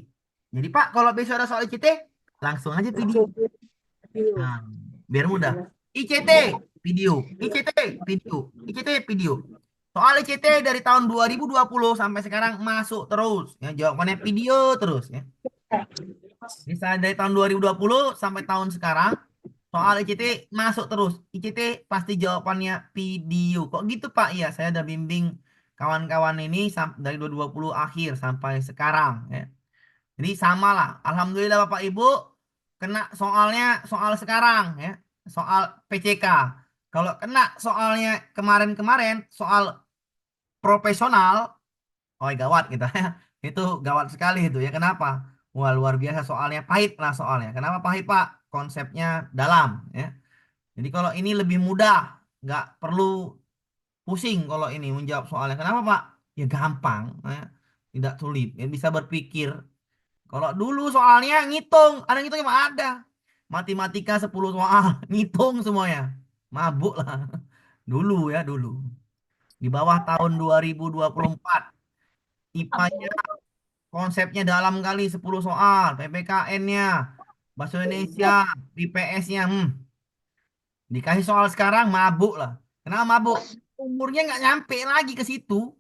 Jadi Pak, kalau besok ada soal ICT, langsung aja video. Nah, biar mudah. ICT video, ICT video, ICT video. Soal ICT dari tahun 2020 sampai sekarang masuk terus. Ya, jawabannya video terus ya. Misalnya dari tahun 2020 sampai tahun sekarang, soal ICT masuk terus. ICT pasti jawabannya video. Kok gitu Pak? Iya, saya udah bimbing kawan-kawan ini dari 2020 akhir sampai sekarang ya. Jadi sama lah. Alhamdulillah Bapak Ibu kena soalnya soal sekarang ya. Soal PCK. Kalau kena soalnya kemarin-kemarin soal profesional, oh gawat kita ya. Itu gawat sekali itu ya. Kenapa? Wah luar biasa soalnya pahit lah soalnya. Kenapa pahit Pak? Konsepnya dalam ya. Jadi kalau ini lebih mudah, nggak perlu pusing kalau ini menjawab soalnya. Kenapa Pak? Ya gampang ya. Tidak sulit. Ya, bisa berpikir. Kalau dulu soalnya ngitung, ada ngitungnya mah ada. Matematika 10 soal, ngitung semuanya. Mabuk lah. Dulu ya, dulu. Di bawah tahun 2024. IPA-nya konsepnya dalam kali 10 soal, PPKN-nya, Bahasa Indonesia, IPS-nya, dikasih soal sekarang mabuk lah. Kenapa mabuk? Umurnya nggak nyampe lagi ke situ.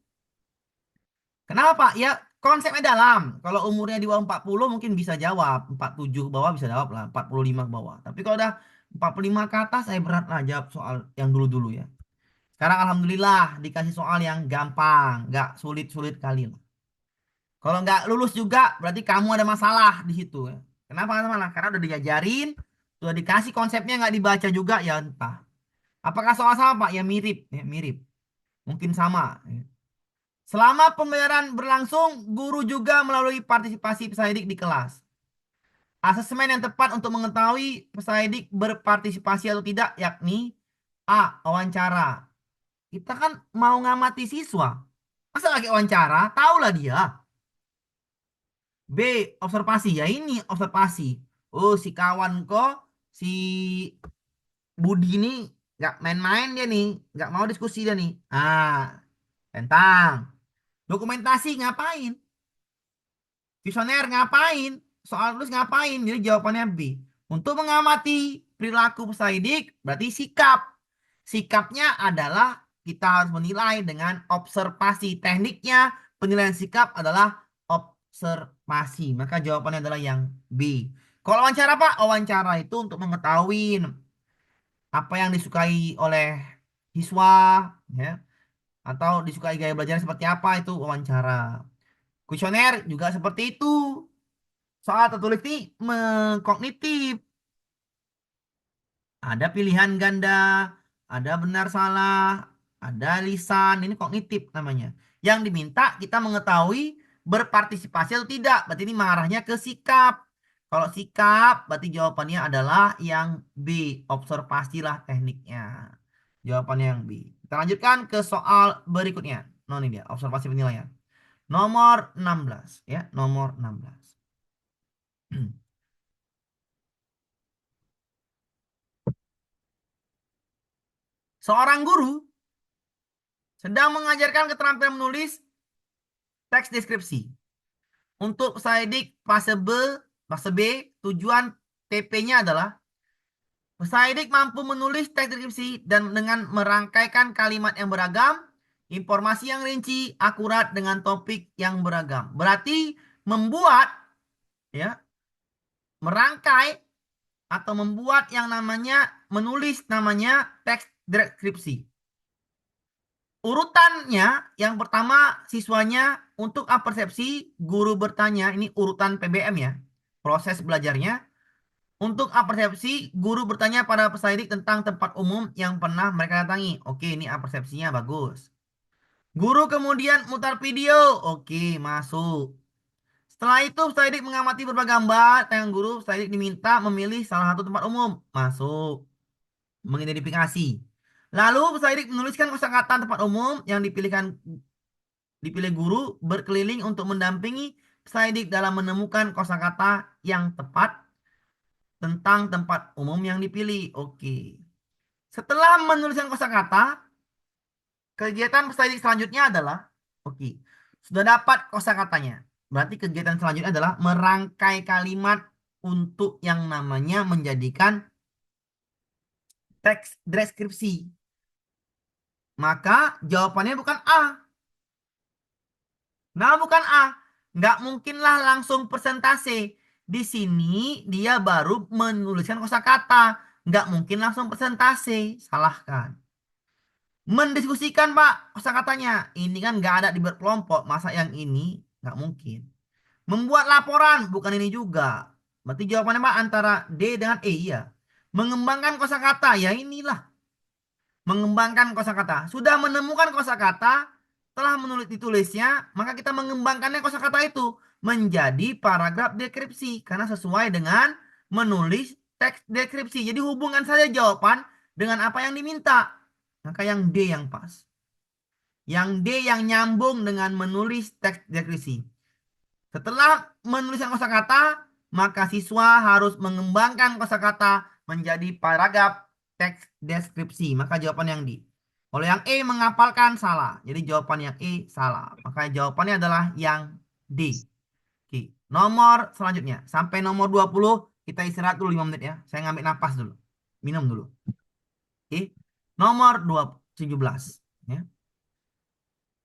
Kenapa Pak? Ya konsepnya dalam. Kalau umurnya di bawah 40 mungkin bisa jawab. 47 ke bawah bisa jawab lah. 45 ke bawah. Tapi kalau udah 45 ke atas saya berat lah jawab soal yang dulu-dulu ya. Sekarang alhamdulillah dikasih soal yang gampang. Nggak sulit-sulit kali lah. Kalau nggak lulus juga berarti kamu ada masalah di situ ya. Kenapa ada masalah? Karena udah diajarin, sudah dikasih konsepnya nggak dibaca juga ya entah. Apakah soal sama Pak? Ya mirip, ya mirip. Mungkin sama. Ya. Selama pembelajaran berlangsung, guru juga melalui partisipasi peserta didik di kelas. Asesmen yang tepat untuk mengetahui peserta didik berpartisipasi atau tidak, yakni A. Wawancara. Kita kan mau ngamati siswa. Masa lagi wawancara? Tahulah dia. B. Observasi. Ya ini observasi. Oh, si kawan kok, si Budi ini nggak main-main dia nih. Nggak mau diskusi dia nih. Tentang. Dokumentasi ngapain? Visioner ngapain? Soal tulis ngapain? Jadi jawabannya B. Untuk mengamati perilaku peserta didik berarti sikap. Sikapnya adalah kita harus menilai dengan observasi. Tekniknya penilaian sikap adalah observasi. Maka jawabannya adalah yang B. Kalau wawancara Pak, wawancara itu untuk mengetahui apa yang disukai oleh siswa, ya, atau disukai gaya belajar seperti apa itu wawancara. Kuesioner juga seperti itu. Soal tertulis ini mengkognitif. Ada pilihan ganda, ada benar salah, ada lisan. Ini kognitif namanya. Yang diminta kita mengetahui berpartisipasi atau tidak. Berarti ini mengarahnya ke sikap. Kalau sikap, berarti jawabannya adalah yang B. Observasilah tekniknya. Jawabannya yang B. Kita lanjutkan ke soal berikutnya. Nah, ini dia, observasi penilaian. Nomor 16 ya, nomor 16. Seorang guru sedang mengajarkan keterampilan menulis teks deskripsi. Untuk peserta didik fase B, tujuan TP-nya adalah peserta didik mampu menulis teks deskripsi dan dengan merangkaikan kalimat yang beragam, informasi yang rinci, akurat dengan topik yang beragam. Berarti membuat ya, merangkai atau membuat yang namanya menulis namanya teks deskripsi. Urutannya yang pertama siswanya untuk apersepsi guru bertanya, ini urutan PBM ya, proses belajarnya. Untuk apersepsi guru bertanya pada peserta didik tentang tempat umum yang pernah mereka datangi. Oke, ini apersepsinya bagus. Guru kemudian mutar video. Oke, masuk. Setelah itu peserta didik mengamati berbagai gambar tentang guru. Peserta didik diminta memilih salah satu tempat umum. Masuk. Mengidentifikasi. Lalu peserta didik menuliskan kosakata tempat umum yang dipilih guru berkeliling untuk mendampingi peserta didik dalam menemukan kosakata yang tepat tentang tempat umum yang dipilih. Oke. Setelah menuliskan kosakata, kegiatan peserta didik selanjutnya adalah oke. Sudah dapat kosakatanya. Berarti kegiatan selanjutnya adalah merangkai kalimat untuk yang namanya menjadikan teks deskripsi. Maka jawabannya bukan A. Nah, bukan A. Nggak mungkinlah langsung persentase. Di sini dia baru menuliskan kosakata. Nggak mungkin langsung persentase. Salahkan. Mendiskusikan, Pak, kosakatanya. Ini kan nggak ada di berkelompok. Masa yang ini nggak mungkin. Membuat laporan, bukan ini juga. Berarti jawabannya, Pak, antara D dengan E, iya. Mengembangkan kosakata, ya inilah. Mengembangkan kosakata. Sudah menemukan kosakata, telah ditulisnya, maka kita mengembangkannya kosakata itu menjadi paragraf deskripsi karena sesuai dengan menulis teks deskripsi. Jadi hubungkan saja jawaban dengan apa yang diminta. Maka yang D yang pas. Yang D yang nyambung dengan menulis teks deskripsi. Setelah menuliskan kosakata, maka siswa harus mengembangkan kosakata menjadi paragraf teks deskripsi. Maka jawaban yang D. Kalau yang E menghafalkan salah. Jadi jawaban yang E salah. Maka jawabannya adalah yang D. Oke. Nomor selanjutnya. Sampai nomor 20 kita istirahat dulu 5 menit ya. Saya ngambil napas dulu. Minum dulu. Oke. Nomor 17. Ya.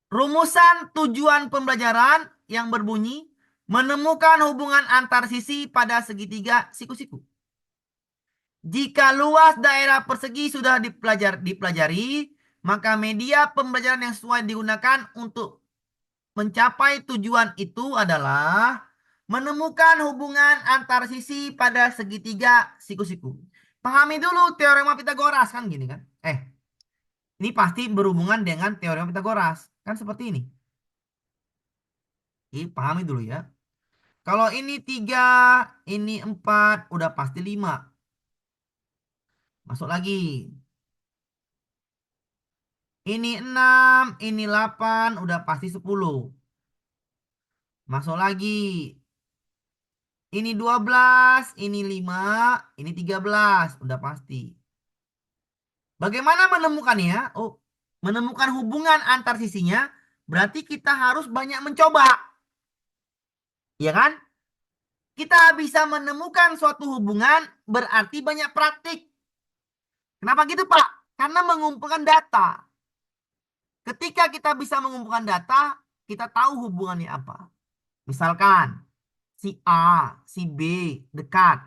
Rumusan tujuan pembelajaran yang berbunyi menemukan hubungan antar sisi pada segitiga siku-siku. Jika luas daerah persegi sudah dipelajari, maka media pembelajaran yang sesuai digunakan untuk mencapai tujuan itu adalah menemukan hubungan antar sisi pada segitiga siku-siku. Pahami dulu teorema Pitagoras kan gini kan? Ini pasti berhubungan dengan teorema Pitagoras. Kan seperti ini. Pahami dulu ya. Kalau ini 3, ini 4, udah pasti 5. Masuk lagi. Ini 6, ini 8, udah pasti 10. Masuk lagi. Ini 12, ini 5, ini 13, udah pasti. Bagaimana menemukannya? Oh, menemukan hubungan antar sisinya, berarti kita harus banyak mencoba. Ya kan? Kita bisa menemukan suatu hubungan berarti banyak praktik. Kenapa gitu, Pak? Karena mengumpulkan data. Ketika kita bisa mengumpulkan data, kita tahu hubungannya apa. Misalkan, si A, si B dekat.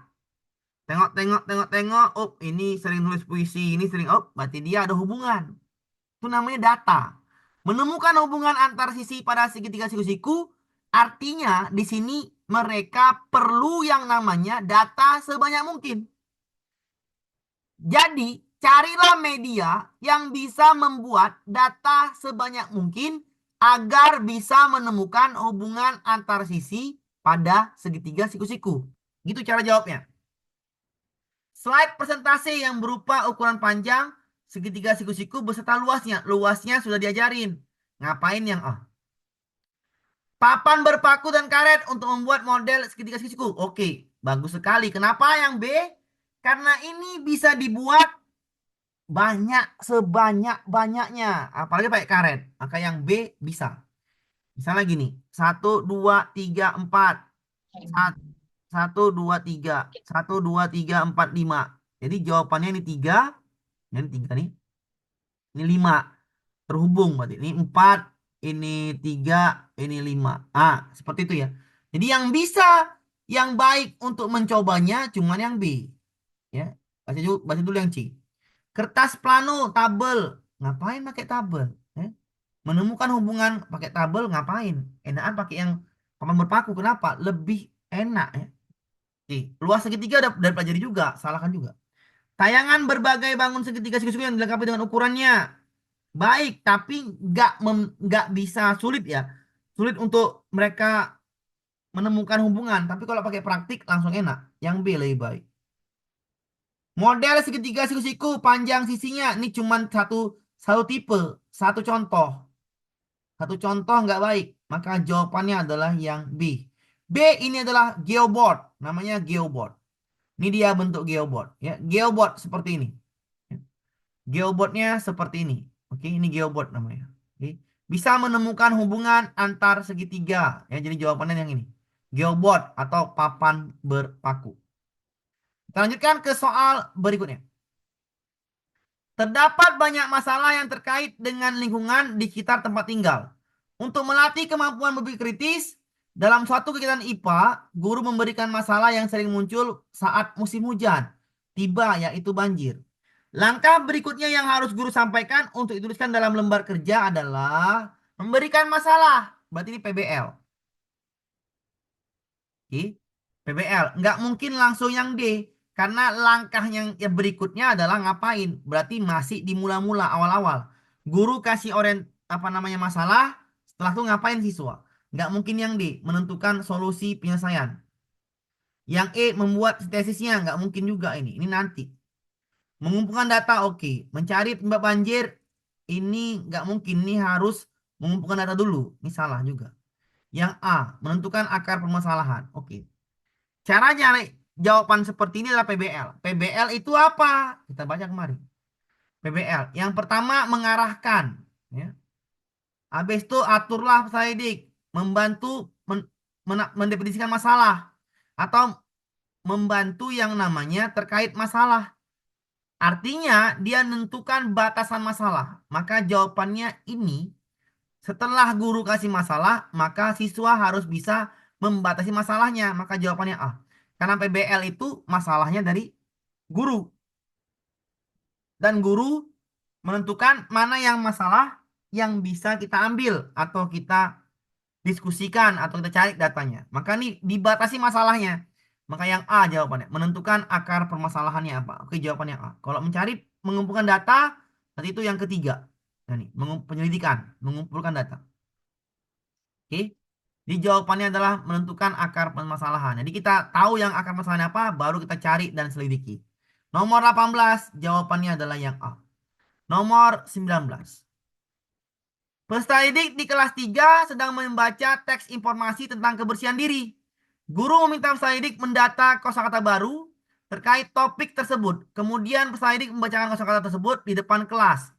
Tengok. Oh, ini sering nulis puisi, ini sering. Oh, berarti dia ada hubungan. Itu namanya data. Menemukan hubungan antar sisi pada segitiga siku-siku, artinya di sini mereka perlu yang namanya data sebanyak mungkin. Jadi, carilah media yang bisa membuat data sebanyak mungkin agar bisa menemukan hubungan antar sisi pada segitiga siku-siku. Gitu cara jawabnya. Slide presentasi yang berupa ukuran panjang segitiga siku-siku beserta luasnya. Luasnya sudah diajarin. Ngapain yang A? Papan berpaku dan karet untuk membuat model segitiga siku-siku. Oke, bagus sekali. Kenapa yang B? Karena ini bisa dibuat banyak sebanyak-banyaknya. Apalagi pakai karet. Maka yang B bisa. Misalnya gini. 1, 2, 3, 4. 1, 2, 3. 1, 2, 3, 4, 5. Jadi jawabannya ini 3. Ini 3 nih. Ini 5. Terhubung berarti. Ini 4. Ini 3. Ini 5. Seperti itu ya. Jadi yang bisa, yang baik untuk mencobanya cuman yang B. Ya. Baca dulu yang C. Kertas plano, tabel. Ngapain pakai tabel? Menemukan hubungan pakai tabel ngapain? Enakan pakai yang papan berpaku. Kenapa? Lebih enak ya. Luas segitiga udah pelajari juga. Salahkan juga. Tayangan berbagai bangun segitiga siku-siku yang dilengkapi dengan ukurannya. Baik, tapi nggak bisa sulit ya. Sulit untuk mereka menemukan hubungan. Tapi kalau pakai praktik langsung enak. Yang B lebih baik. Model segitiga siku-siku panjang sisinya ini cuma satu tipe, satu contoh. Satu contoh nggak baik, maka jawabannya adalah yang B. B ini adalah geoboard, namanya geoboard. Ini dia bentuk geoboard ya. Geoboard seperti ini. Geoboardnya seperti ini. Oke, ini geoboard namanya. Oke. Bisa menemukan hubungan antar segitiga ya. Jadi jawabannya yang ini. Geoboard atau papan berpaku. Kita lanjutkan ke soal berikutnya. Terdapat banyak masalah yang terkait dengan lingkungan di sekitar tempat tinggal. Untuk melatih kemampuan berpikir kritis, dalam suatu kegiatan IPA, guru memberikan masalah yang sering muncul saat musim hujan tiba, yaitu banjir. Langkah berikutnya yang harus guru sampaikan untuk dituliskan dalam lembar kerja adalah memberikan masalah. Berarti ini PBL. Oke. PBL. Nggak mungkin langsung yang D. Karena langkah yang berikutnya adalah ngapain? Berarti masih di mula-mula awal-awal. Guru kasih apa namanya masalah. Setelah itu ngapain siswa? Nggak mungkin yang D. Menentukan solusi penyelesaian. Yang E membuat tesisnya. Nggak mungkin juga ini. Ini nanti. Mengumpulkan data oke. Mencari penyebab banjir. Ini nggak mungkin. Ini harus mengumpulkan data dulu. Ini salah juga. Yang A. Menentukan akar permasalahan. Oke. Cara nyari jawaban seperti ini adalah PBL. PBL itu apa? Kita baca kemarin. PBL. Yang pertama mengarahkan. Ya. Habis itu aturlah peserta didik. Membantu mendefinisikan masalah. Atau membantu yang namanya terkait masalah. Artinya dia menentukan batasan masalah. Maka jawabannya ini setelah guru kasih masalah, maka siswa harus bisa membatasi masalahnya. Maka jawabannya A. Karena PBL itu masalahnya dari guru. Dan guru menentukan mana yang masalah yang bisa kita ambil atau kita diskusikan atau kita cari datanya. Maka ini dibatasi masalahnya. Maka yang A jawabannya. Menentukan akar permasalahannya apa. Oke, jawabannya A. Kalau mencari, mengumpulkan data, nanti itu yang ketiga. Nah, ini, penyelidikan, mengumpulkan data. Oke. Di jawabannya adalah menentukan akar permasalahan. Jadi kita tahu yang akar permasalahan apa, baru kita cari dan selidiki. Nomor 18, jawabannya adalah yang A. Nomor 19. Peserta didik di kelas 3 sedang membaca teks informasi tentang kebersihan diri. Guru meminta peserta didik mendata kosakata baru terkait topik tersebut. Kemudian peserta didik membacakan kosakata tersebut di depan kelas.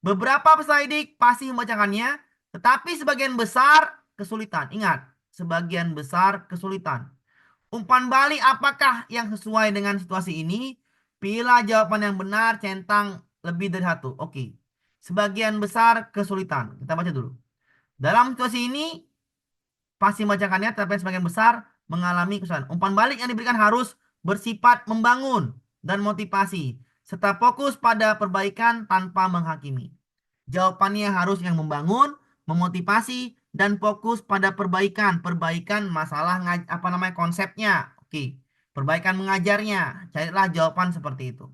Beberapa peserta didik pasti membacakannya, tetapi sebagian besar kesulitan. Ingat, sebagian besar kesulitan. Umpan balik apakah yang sesuai dengan situasi ini? Pilihlah jawaban yang benar, centang lebih dari satu. Oke. Sebagian besar kesulitan. Kita baca dulu. Dalam situasi ini, pasti membacakannya, tetapi sebagian besar mengalami kesulitan. Umpan balik yang diberikan harus bersifat membangun dan motivasi, serta fokus pada perbaikan tanpa menghakimi. Jawabannya harus yang membangun, memotivasi, dan fokus pada perbaikan. Perbaikan masalah apa namanya konsepnya. Oke. Perbaikan mengajarnya. Carilah jawaban seperti itu.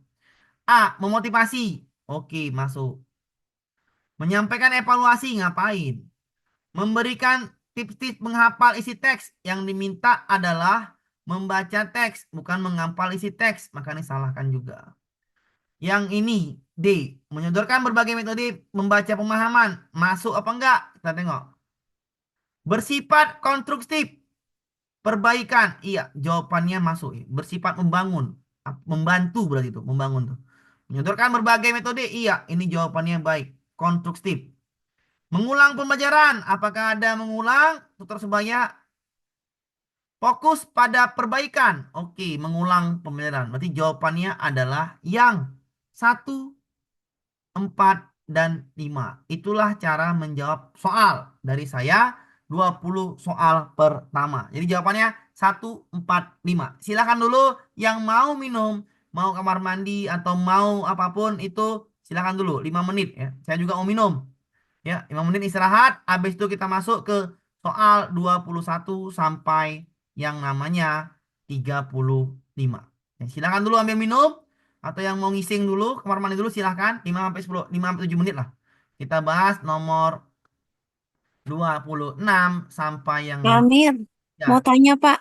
A. Memotivasi. Oke, masuk. Menyampaikan evaluasi ngapain? Memberikan tips-tips menghafal isi teks. Yang diminta adalah membaca teks, bukan menghafal isi teks. Maka disalahkan juga. Yang ini D. Menyodorkan berbagai metode membaca pemahaman. Masuk apa enggak? Kita tengok. Bersifat konstruktif. Perbaikan. Iya, jawabannya masuk. Bersifat membangun. Membantu berarti itu. Membangun tuh. Menyodorkan berbagai metode. Iya, ini jawabannya baik. Konstruktif. Mengulang pembelajaran. Apakah ada mengulang? Tutor sebaya. Fokus pada perbaikan. Oke, mengulang pembelajaran. Berarti jawabannya adalah yang 1, 4, dan 5. Itulah cara menjawab soal dari saya. 20 soal pertama. Jadi jawabannya 1, 4, 5. Silakan dulu yang mau minum, mau kamar mandi atau mau apapun itu silakan dulu 5 menit ya. Saya juga mau minum. Ya, 5 menit istirahat. Habis itu kita masuk ke soal 21 sampai yang namanya 35. Ya, silakan dulu ambil minum atau yang mau ngising dulu, kamar mandi dulu silakan 5 sampai 10, 5 sampai 7 menit lah. Kita bahas nomor 26 sampai yang Pak nomor Amir, mau ya. tanya Pak,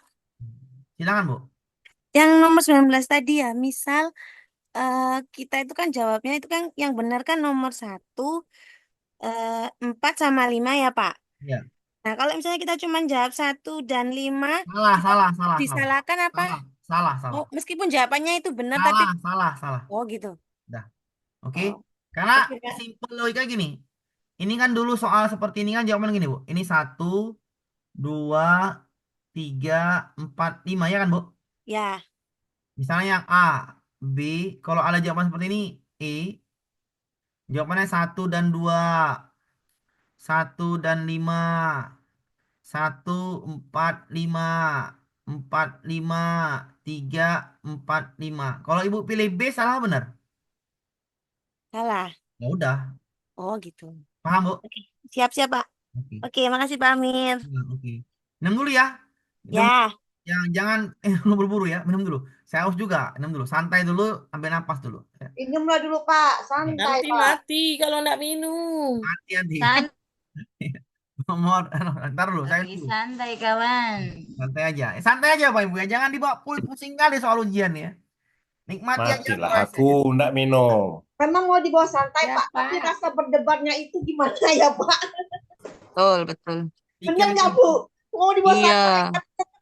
Silakan, Bu. yang nomor 19 tadi ya, misal kita itu kan jawabnya itu kan yang benar kan nomor 1, 4 sama 5 ya Pak. Ya. Nah kalau misalnya kita cuma jawab 1 dan 5, Salah, kita salah, salah, salah. disalahkan apa? Salah, salah, Oh, salah. meskipun jawabannya itu benar tapi, Salah, salah, salah. oh gitu. Dah. Oke. Oh, Karena oke Kak. simpel logika gini. Ini kan dulu soal seperti ini kan jawaban gini, Bu. Ini 1, 2, 3, 4, 5 ya kan, Bu? Ya, Misalnya yang A, B, kalau ada jawaban seperti ini, E, Jawabannya 1 dan 2, 1 dan 5, 1, 4, 5, 4, 5, 3, 4, 5. Kalau ibu pilih B salah benar? Salah. Ya udah, Oh gitu. paham bu? Oke. Siap-siap, Pak. Oke. Oke, makasih Pak Amir. Nah, oke. Minum dulu ya. Minum, Ya, jangan lu buru-buru ya. Minum dulu. Saya haus juga. Minum dulu. Santai dulu, ambil napas dulu. Ya. Minumlah dulu Pak, Ya. santai Nanti Pak. mati kalau nggak minum. Hati-hati. San Nomor, ntar dulu. Saya lagi dulu. santai kawan. Santai aja. Santai aja Pak Ibu ya. Jangan dibawa pusing kali soal ujian ya. Nikmati aja Matilah prosesnya. aku, ndak minum. Memang mau dibawa santai Ya, Pak, tapi Pak. rasa berdebatnya itu gimana ya Pak? Betul, betul. Benar Pikirin nggak Bu? Mau dibawa Iya. santai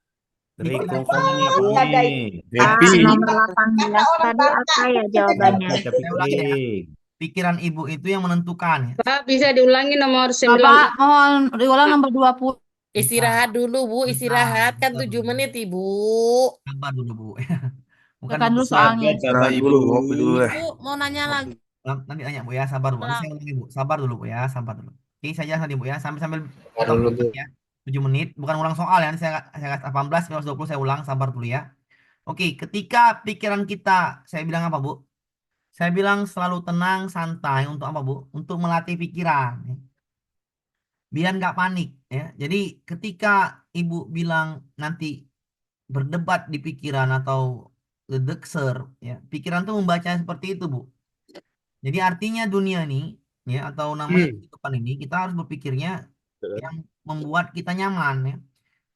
Terikum pikirin- kamunya nggak ada bunyi. itu. Happy. Nomor Kata 18 orang tadi Batak. apa ya jawabannya? Baca Saya ulangi ya. pikirin. Pikiran ibu itu yang menentukan ya. Pak, bisa diulangi nomor 9. Bapak mohon diulang nomor 20. Istirahat dulu, Bu. Istirahat. Kan Bentar 7 dulu. menit, Ibu. Sabar dulu Bu. Bukan Tekan dulu begitu. soalnya. Kata ibu. Kopi dulu deh. Ibu mau nanya lagi. Nanti tanya Bu ya, sabar Bu. Nanti Ulang. saya ulangi Bu. Sabar dulu Bu ya, sabar dulu. Oke, saya jelaskan tadi Bu ya, sambil Sabar dulu, Bu. ya. 7 menit, bukan ulang soal ya. Nanti saya kasih 18, 19, 20 saya ulang, sabar dulu ya. Oke, ketika pikiran kita, saya bilang apa Bu? Saya bilang selalu tenang, santai untuk apa Bu? Untuk melatih pikiran. Ya. Biar nggak panik ya. Jadi ketika Ibu bilang nanti berdebat di pikiran atau gedekser ya, pikiran tuh membaca seperti itu Bu. Jadi artinya dunia ini ya atau namanya kehidupan ini kita harus berpikirnya yang membuat kita nyaman ya.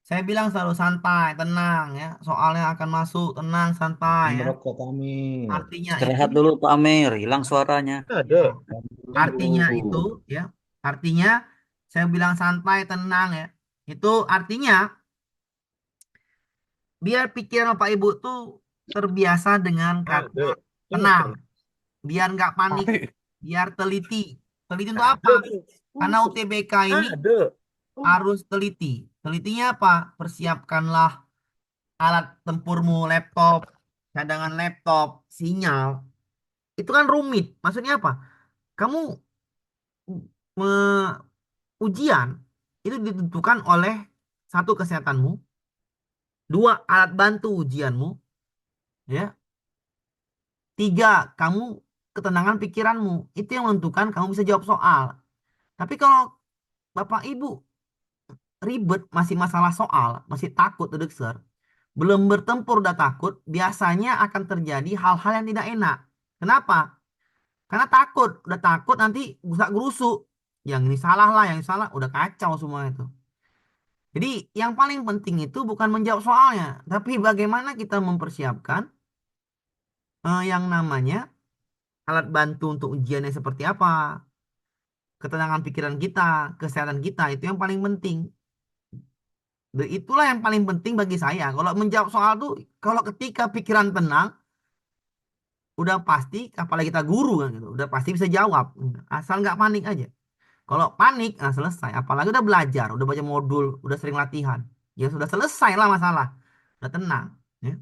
Saya bilang selalu santai, tenang ya. Soalnya akan masuk, tenang, santai ya. Merokok kami. Artinya Istirahat itu, dulu Pak Amir, hilang suaranya. Ada. artinya itu ya. Artinya saya bilang santai, tenang ya. Itu artinya biar pikiran Bapak Ibu tuh terbiasa dengan kata tenang. Biar nggak panik, biar teliti. Teliti untuk apa? Karena UTBK ini harus teliti. Telitinya apa? Persiapkanlah alat tempurmu, laptop, cadangan laptop, sinyal. Itu kan rumit. Maksudnya apa? Kamu ujian itu ditentukan oleh satu kesehatanmu, dua alat bantu ujianmu, ya. Tiga, kamu ketenangan pikiranmu. Itu yang menentukan kamu bisa jawab soal. Tapi kalau Bapak Ibu ribet, masih masalah soal, masih takut dedekser, belum bertempur udah takut, biasanya akan terjadi hal-hal yang tidak enak. Kenapa? Karena takut, udah takut nanti gusak gerusuk. Yang ini salah lah, yang ini salah, udah kacau semua itu. Jadi yang paling penting itu bukan menjawab soalnya, tapi bagaimana kita mempersiapkan yang namanya alat bantu untuk ujiannya seperti apa, ketenangan pikiran kita, kesehatan kita, itu yang paling penting. Itulah yang paling penting bagi saya. Kalau menjawab soal tuh, kalau ketika pikiran tenang, udah pasti, apalagi kita guru kan gitu, udah pasti bisa jawab. Asal nggak panik aja. Kalau panik, nah selesai. Apalagi udah belajar, udah baca modul, udah sering latihan, ya sudah selesai lah masalah, udah tenang. Ya.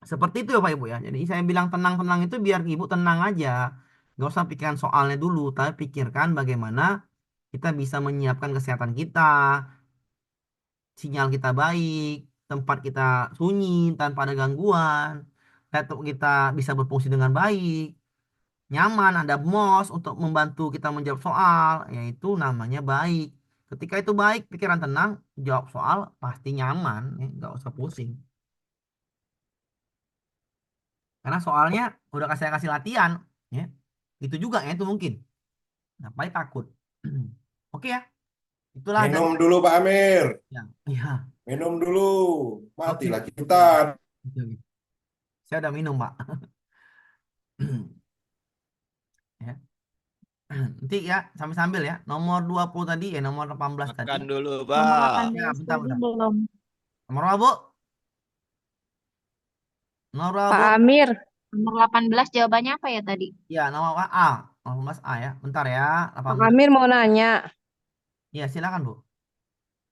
Seperti itu ya Pak Ibu ya. Jadi saya bilang tenang-tenang itu biar Ibu tenang aja, nggak usah pikirkan soalnya dulu, tapi pikirkan bagaimana kita bisa menyiapkan kesehatan kita, sinyal kita baik, tempat kita sunyi tanpa ada gangguan, laptop kita bisa berfungsi dengan baik, nyaman, ada MOS untuk membantu kita menjawab soal, yaitu namanya baik. Ketika itu baik, pikiran tenang, jawab soal pasti nyaman, ya, nggak usah pusing. Karena soalnya udah saya kasih latihan, ya. Itu juga ya itu mungkin. Ngapain takut? Oke ya, itulah Minum dulu Pak Amir. ya. Ya. Minum dulu. Matilah Oke. kita. Oke. Saya udah minum Pak. Ya. Nanti ya sambil-sambil ya. Nomor 20 tadi ya, nomor 18 tadi. Makan dulu Nomor Pak. 18 Ya, bentar, tadi bentar. belum. Nomor apa, Bu? Nomor apa, Pak Bu? Amir, Nomor 18 jawabannya apa ya tadi? Ya, nomor A. 18A ya. Bentar ya, Pak 18. Amir mau nanya. Ya, silakan, Bu.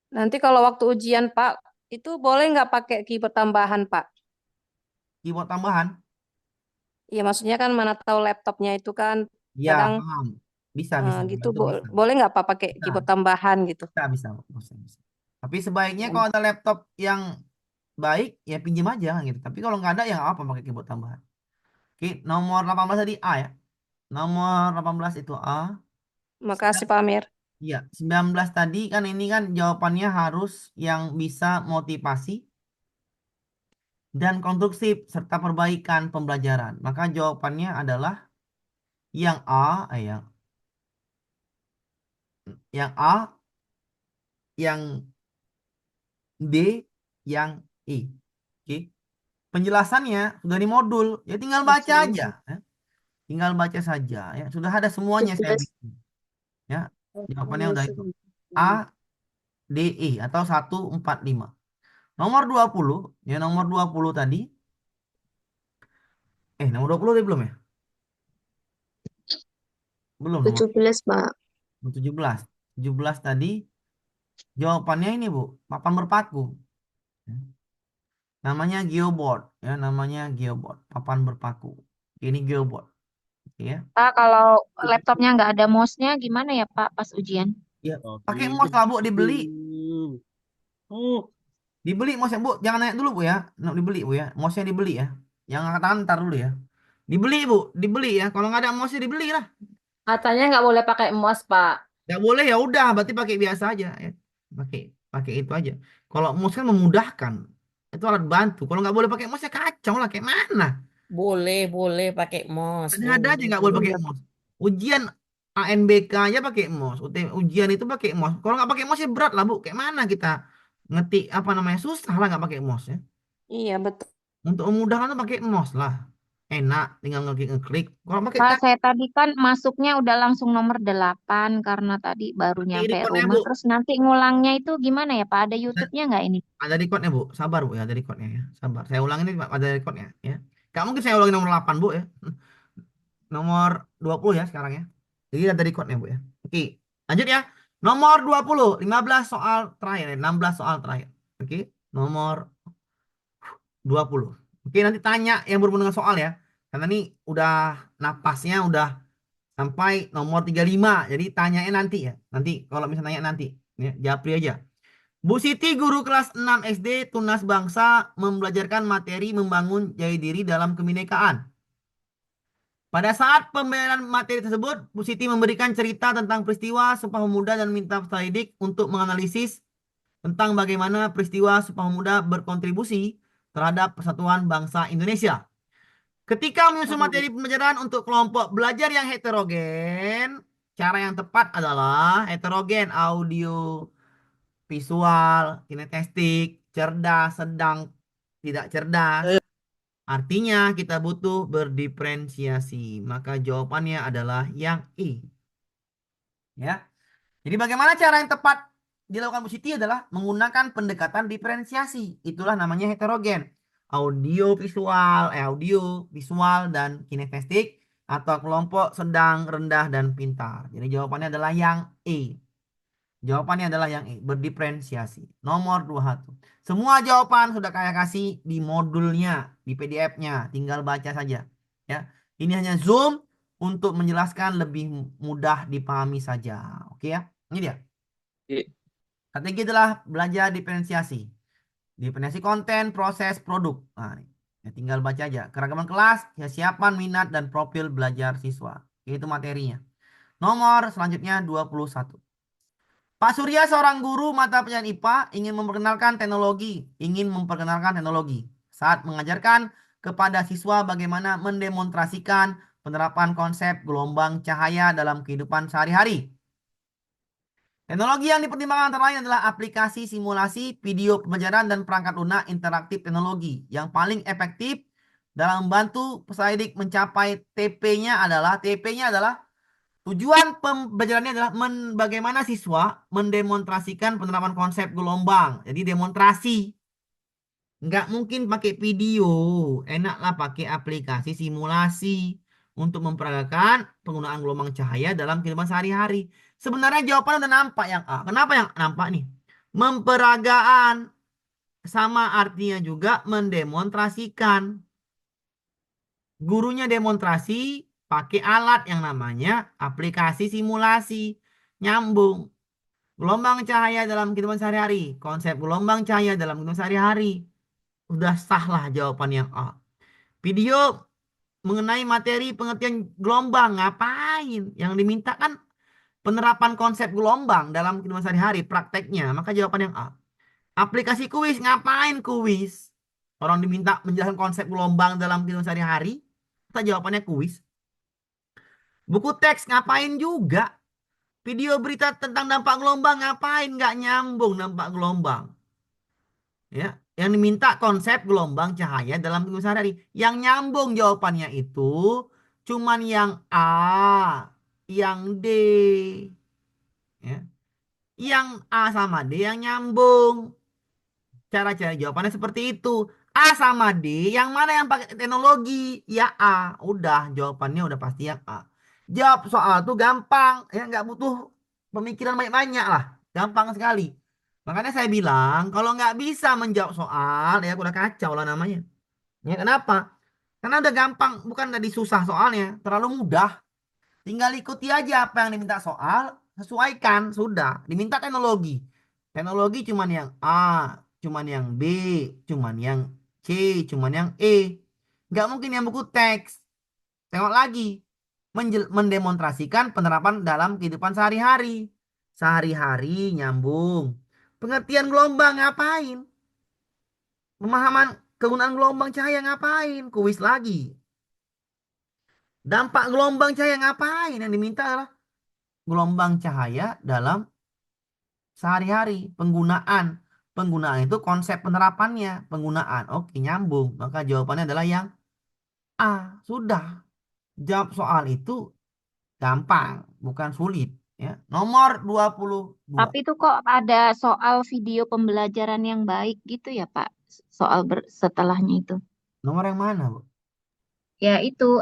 Nanti kalau waktu ujian Pak, itu boleh nggak pakai keyboard tambahan Pak? Keyboard tambahan. Iya maksudnya kan mana tahu laptopnya itu kan Ya, Kadang paham. Bisa gitu bantu bisa. boleh nggak Pak pakai Bisa, keyboard tambahan gitu? bisa. Tapi sebaiknya kalau ada laptop yang baik, ya pinjam aja gitu. Tapi kalau nggak ada, ya nggak apa pakai keyboard tambahan. Oke, nomor 18 tadi A ya. Nomor 18 itu A. Makasih Pak Amir. Iya, 19 tadi kan ini kan jawabannya harus yang bisa motivasi dan konstruksi serta perbaikan pembelajaran. Maka jawabannya adalah yang A, yang A, yang D, yang E. Oke. Penjelasannya sudah di modul, ya tinggal baca aja, ya. Tinggal baca saja, ya. Sudah ada semuanya saya bikin, ya. Jawabannya udah itu. A, D, E atau 145. Nomor 20, ya nomor 20 tadi. Nomor 20 tadi belum ya? Belum nomor 17, Pak. 17. 17 tadi jawabannya ini, Bu. Papan berpaku. Ya. Namanya geoboard, ya namanya geoboard, papan berpaku. Ini geoboard, ya. Pak, kalau laptopnya nggak ada mouse-nya gimana ya, Pak, pas ujian? Ya, pakai mouse lah, Bu, dibeli. Dibeli mouse Bu, jangan nanya dulu Bu ya. Dibeli Bu ya. Mouse-nya dibeli ya. Yang angkat tangan ntar dulu ya. Dibeli Bu, dibeli ya. Kalau nggak ada mouse dibeli lah. Katanya nggak boleh pakai mouse Pak. Nggak boleh ya udah, berarti pakai biasa aja ya. Pakai pakai itu aja. Kalau mouse kan memudahkan. Itu alat bantu. Kalau nggak boleh pakai mouse ya kacau lah kayak mana. Boleh pakai mouse. Ada aja nggak boleh pakai mouse. Ujian ANBK aja pakai mouse. Ujian itu pakai mouse. Kalau nggak pakai mouse ya berat lah Bu. Kayak mana kita ngetik apa namanya, susah lah nggak pakai mouse ya. Iya betul. Untuk memudahkan tuh pakai mouse lah. Enak, tinggal ngeklik. Kalau pakai Pak, saya tadi kan masuknya udah langsung nomor 8 karena tadi baru pakai nyampe recordnya rumah. Bu. Terus nanti ngulangnya itu gimana ya, Pak? Ada Ada, YouTube-nya nggak ini? ada recordnya Bu. Sabar Bu ya, ada recordnya ya. Sabar. Saya ulangin ini ada recordnya ya. Gak mungkin saya ulangin nomor 8 Bu ya. Nomor 20 ya sekarang ya. Jadi ada recordnya Bu ya. Oke, lanjut ya. Nomor 20, 15 soal terakhir ya. 16 soal terakhir. Oke, nomor 20. Oke, nanti tanya yang berhubungan dengan soal ya. Karena ini udah napasnya udah sampai nomor 35. Jadi tanyain nanti ya. Nanti kalau misalnya tanya nanti. Ya, japri aja. Bu Siti, guru kelas 6 SD Tunas Bangsa, membelajarkan materi membangun jati diri dalam kebinekaan. Pada saat pembelajaran materi tersebut, Bu Siti memberikan cerita tentang peristiwa Sumpah Pemuda dan minta peserta didik untuk menganalisis tentang bagaimana peristiwa Sumpah Pemuda berkontribusi terhadap persatuan bangsa Indonesia. Ketika menyusun materi pembelajaran untuk kelompok belajar yang heterogen, cara yang tepat adalah heterogen, audio, visual, kinestetik, cerdas, sedang, tidak cerdas. Artinya kita butuh berdiferensiasi. Maka jawabannya adalah yang E. Ya. Jadi bagaimana cara yang tepat dilakukan Bu Siti adalah menggunakan pendekatan diferensiasi. Itulah namanya heterogen. Audio, visual, dan kinestetik atau kelompok sedang, rendah, dan pintar. Jadi jawabannya adalah yang E. Jawabannya adalah yang E, berdiferensiasi. Nomor 21. Semua jawaban sudah saya kasih di modulnya, di PDF-nya. Tinggal baca saja. Ya. Ini hanya Zoom untuk menjelaskan lebih mudah dipahami saja. Oke ya? Ini dia. Strategi adalah belajar diferensiasi. Diferensiasi konten, proses, produk. Nah, ini. Ya, tinggal baca aja. Keragaman kelas, kesiapan, minat, dan profil belajar siswa. Itu materinya. Nomor selanjutnya 21. Pak Surya, seorang guru mata pelajaran IPA, ingin memperkenalkan teknologi saat mengajarkan kepada siswa bagaimana mendemonstrasikan penerapan konsep gelombang cahaya dalam kehidupan sehari-hari. Teknologi yang dipertimbangkan antara lain adalah aplikasi simulasi, video pembelajaran, dan perangkat lunak interaktif teknologi. Yang paling efektif dalam membantu peserta didik mencapai TP-nya adalah tujuan pembelajarannya adalah bagaimana siswa mendemonstrasikan penerapan konsep gelombang. Jadi demonstrasi. Nggak mungkin pakai video. Enaklah pakai aplikasi simulasi untuk memperagakan penggunaan gelombang cahaya dalam kehidupan sehari-hari. Sebenarnya jawaban udah nampak yang A. Kenapa yang nampak nih? Memperagaan sama artinya juga mendemonstrasikan. Gurunya demonstrasi, pakai alat yang namanya aplikasi simulasi. Nyambung. Gelombang cahaya dalam kehidupan sehari-hari. Konsep gelombang cahaya dalam kehidupan sehari-hari. Udah sah lah jawaban yang A. Video mengenai materi pengertian gelombang. Ngapain? Yang diminta kan penerapan konsep gelombang dalam kehidupan sehari-hari. Prakteknya. Maka jawaban yang A. Aplikasi kuis. Ngapain kuis? Orang diminta menjelaskan konsep gelombang dalam kehidupan sehari-hari. Kita jawabannya kuis. Buku teks ngapain juga? Video berita tentang dampak gelombang ngapain? Nggak nyambung dampak gelombang. Ya, yang diminta konsep gelombang cahaya dalam kehidupan sehari-hari. Yang nyambung jawabannya itu cuman yang A, yang D. Ya. Yang A sama D yang nyambung. Cara-cara jawabannya seperti itu. A sama D, yang mana yang pakai teknologi? Ya A. Udah, jawabannya udah pasti yang A. Jawab soal tuh gampang. Ya nggak butuh pemikiran banyak-banyak lah. Gampang sekali. Makanya saya bilang, kalau nggak bisa menjawab soal, ya udah kacau lah namanya. Ya kenapa? Karena udah gampang, bukan tadi susah soalnya. Terlalu mudah. Tinggal ikuti aja apa yang diminta soal, sesuaikan, sudah. Diminta teknologi. Teknologi cuman yang A, cuman yang B, cuman yang C, cuman yang E. Nggak mungkin yang buku teks. Tengok lagi. Mendemonstrasikan penerapan dalam kehidupan sehari-hari. Sehari-hari nyambung. Pengertian gelombang ngapain? Pemahaman kegunaan gelombang cahaya ngapain? Kuis lagi. Dampak gelombang cahaya ngapain? Yang diminta adalah gelombang cahaya dalam sehari-hari. Penggunaan. Penggunaan itu konsep penerapannya. Penggunaan. Oke, nyambung. Maka jawabannya adalah yang A. Sudah. Jawab soal itu gampang. Bukan sulit. Ya. Nomor 22. Tapi itu kok ada soal video pembelajaran yang baik gitu ya, Pak? Soal setelahnya itu. Nomor yang mana, Bu? Ya itu.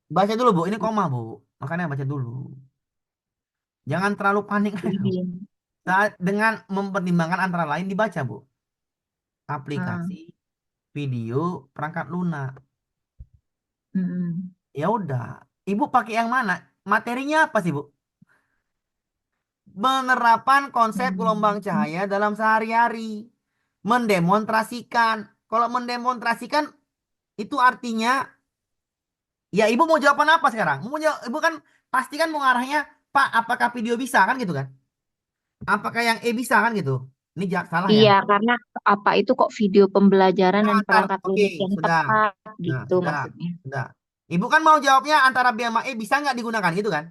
Baca dulu, Bu. Ini koma, Bu. Makanya baca dulu. Jangan terlalu panik. Dengan mempertimbangkan antara lain dibaca, Bu. Aplikasi, video, perangkat lunak. Ya udah. Ibu pakai yang mana? Materinya apa sih, Bu? Penerapan konsep gelombang cahaya dalam sehari-hari. Mendemonstrasikan. Kalau mendemonstrasikan itu artinya ya ibu mau jawaban apa sekarang? Ibu kan pasti kan mau ngarahnya, Pak, apakah video bisa kan gitu kan? Apakah yang E bisa kan gitu? Ini salah ya. Iya, karena apa itu kok video pembelajaran dan perangkat Oke, lunak yang sudah. tepat Nah, gitu sudah. maksudnya. Sudah. Ibu kan mau jawabnya antara B sama E bisa nggak digunakan gitu kan?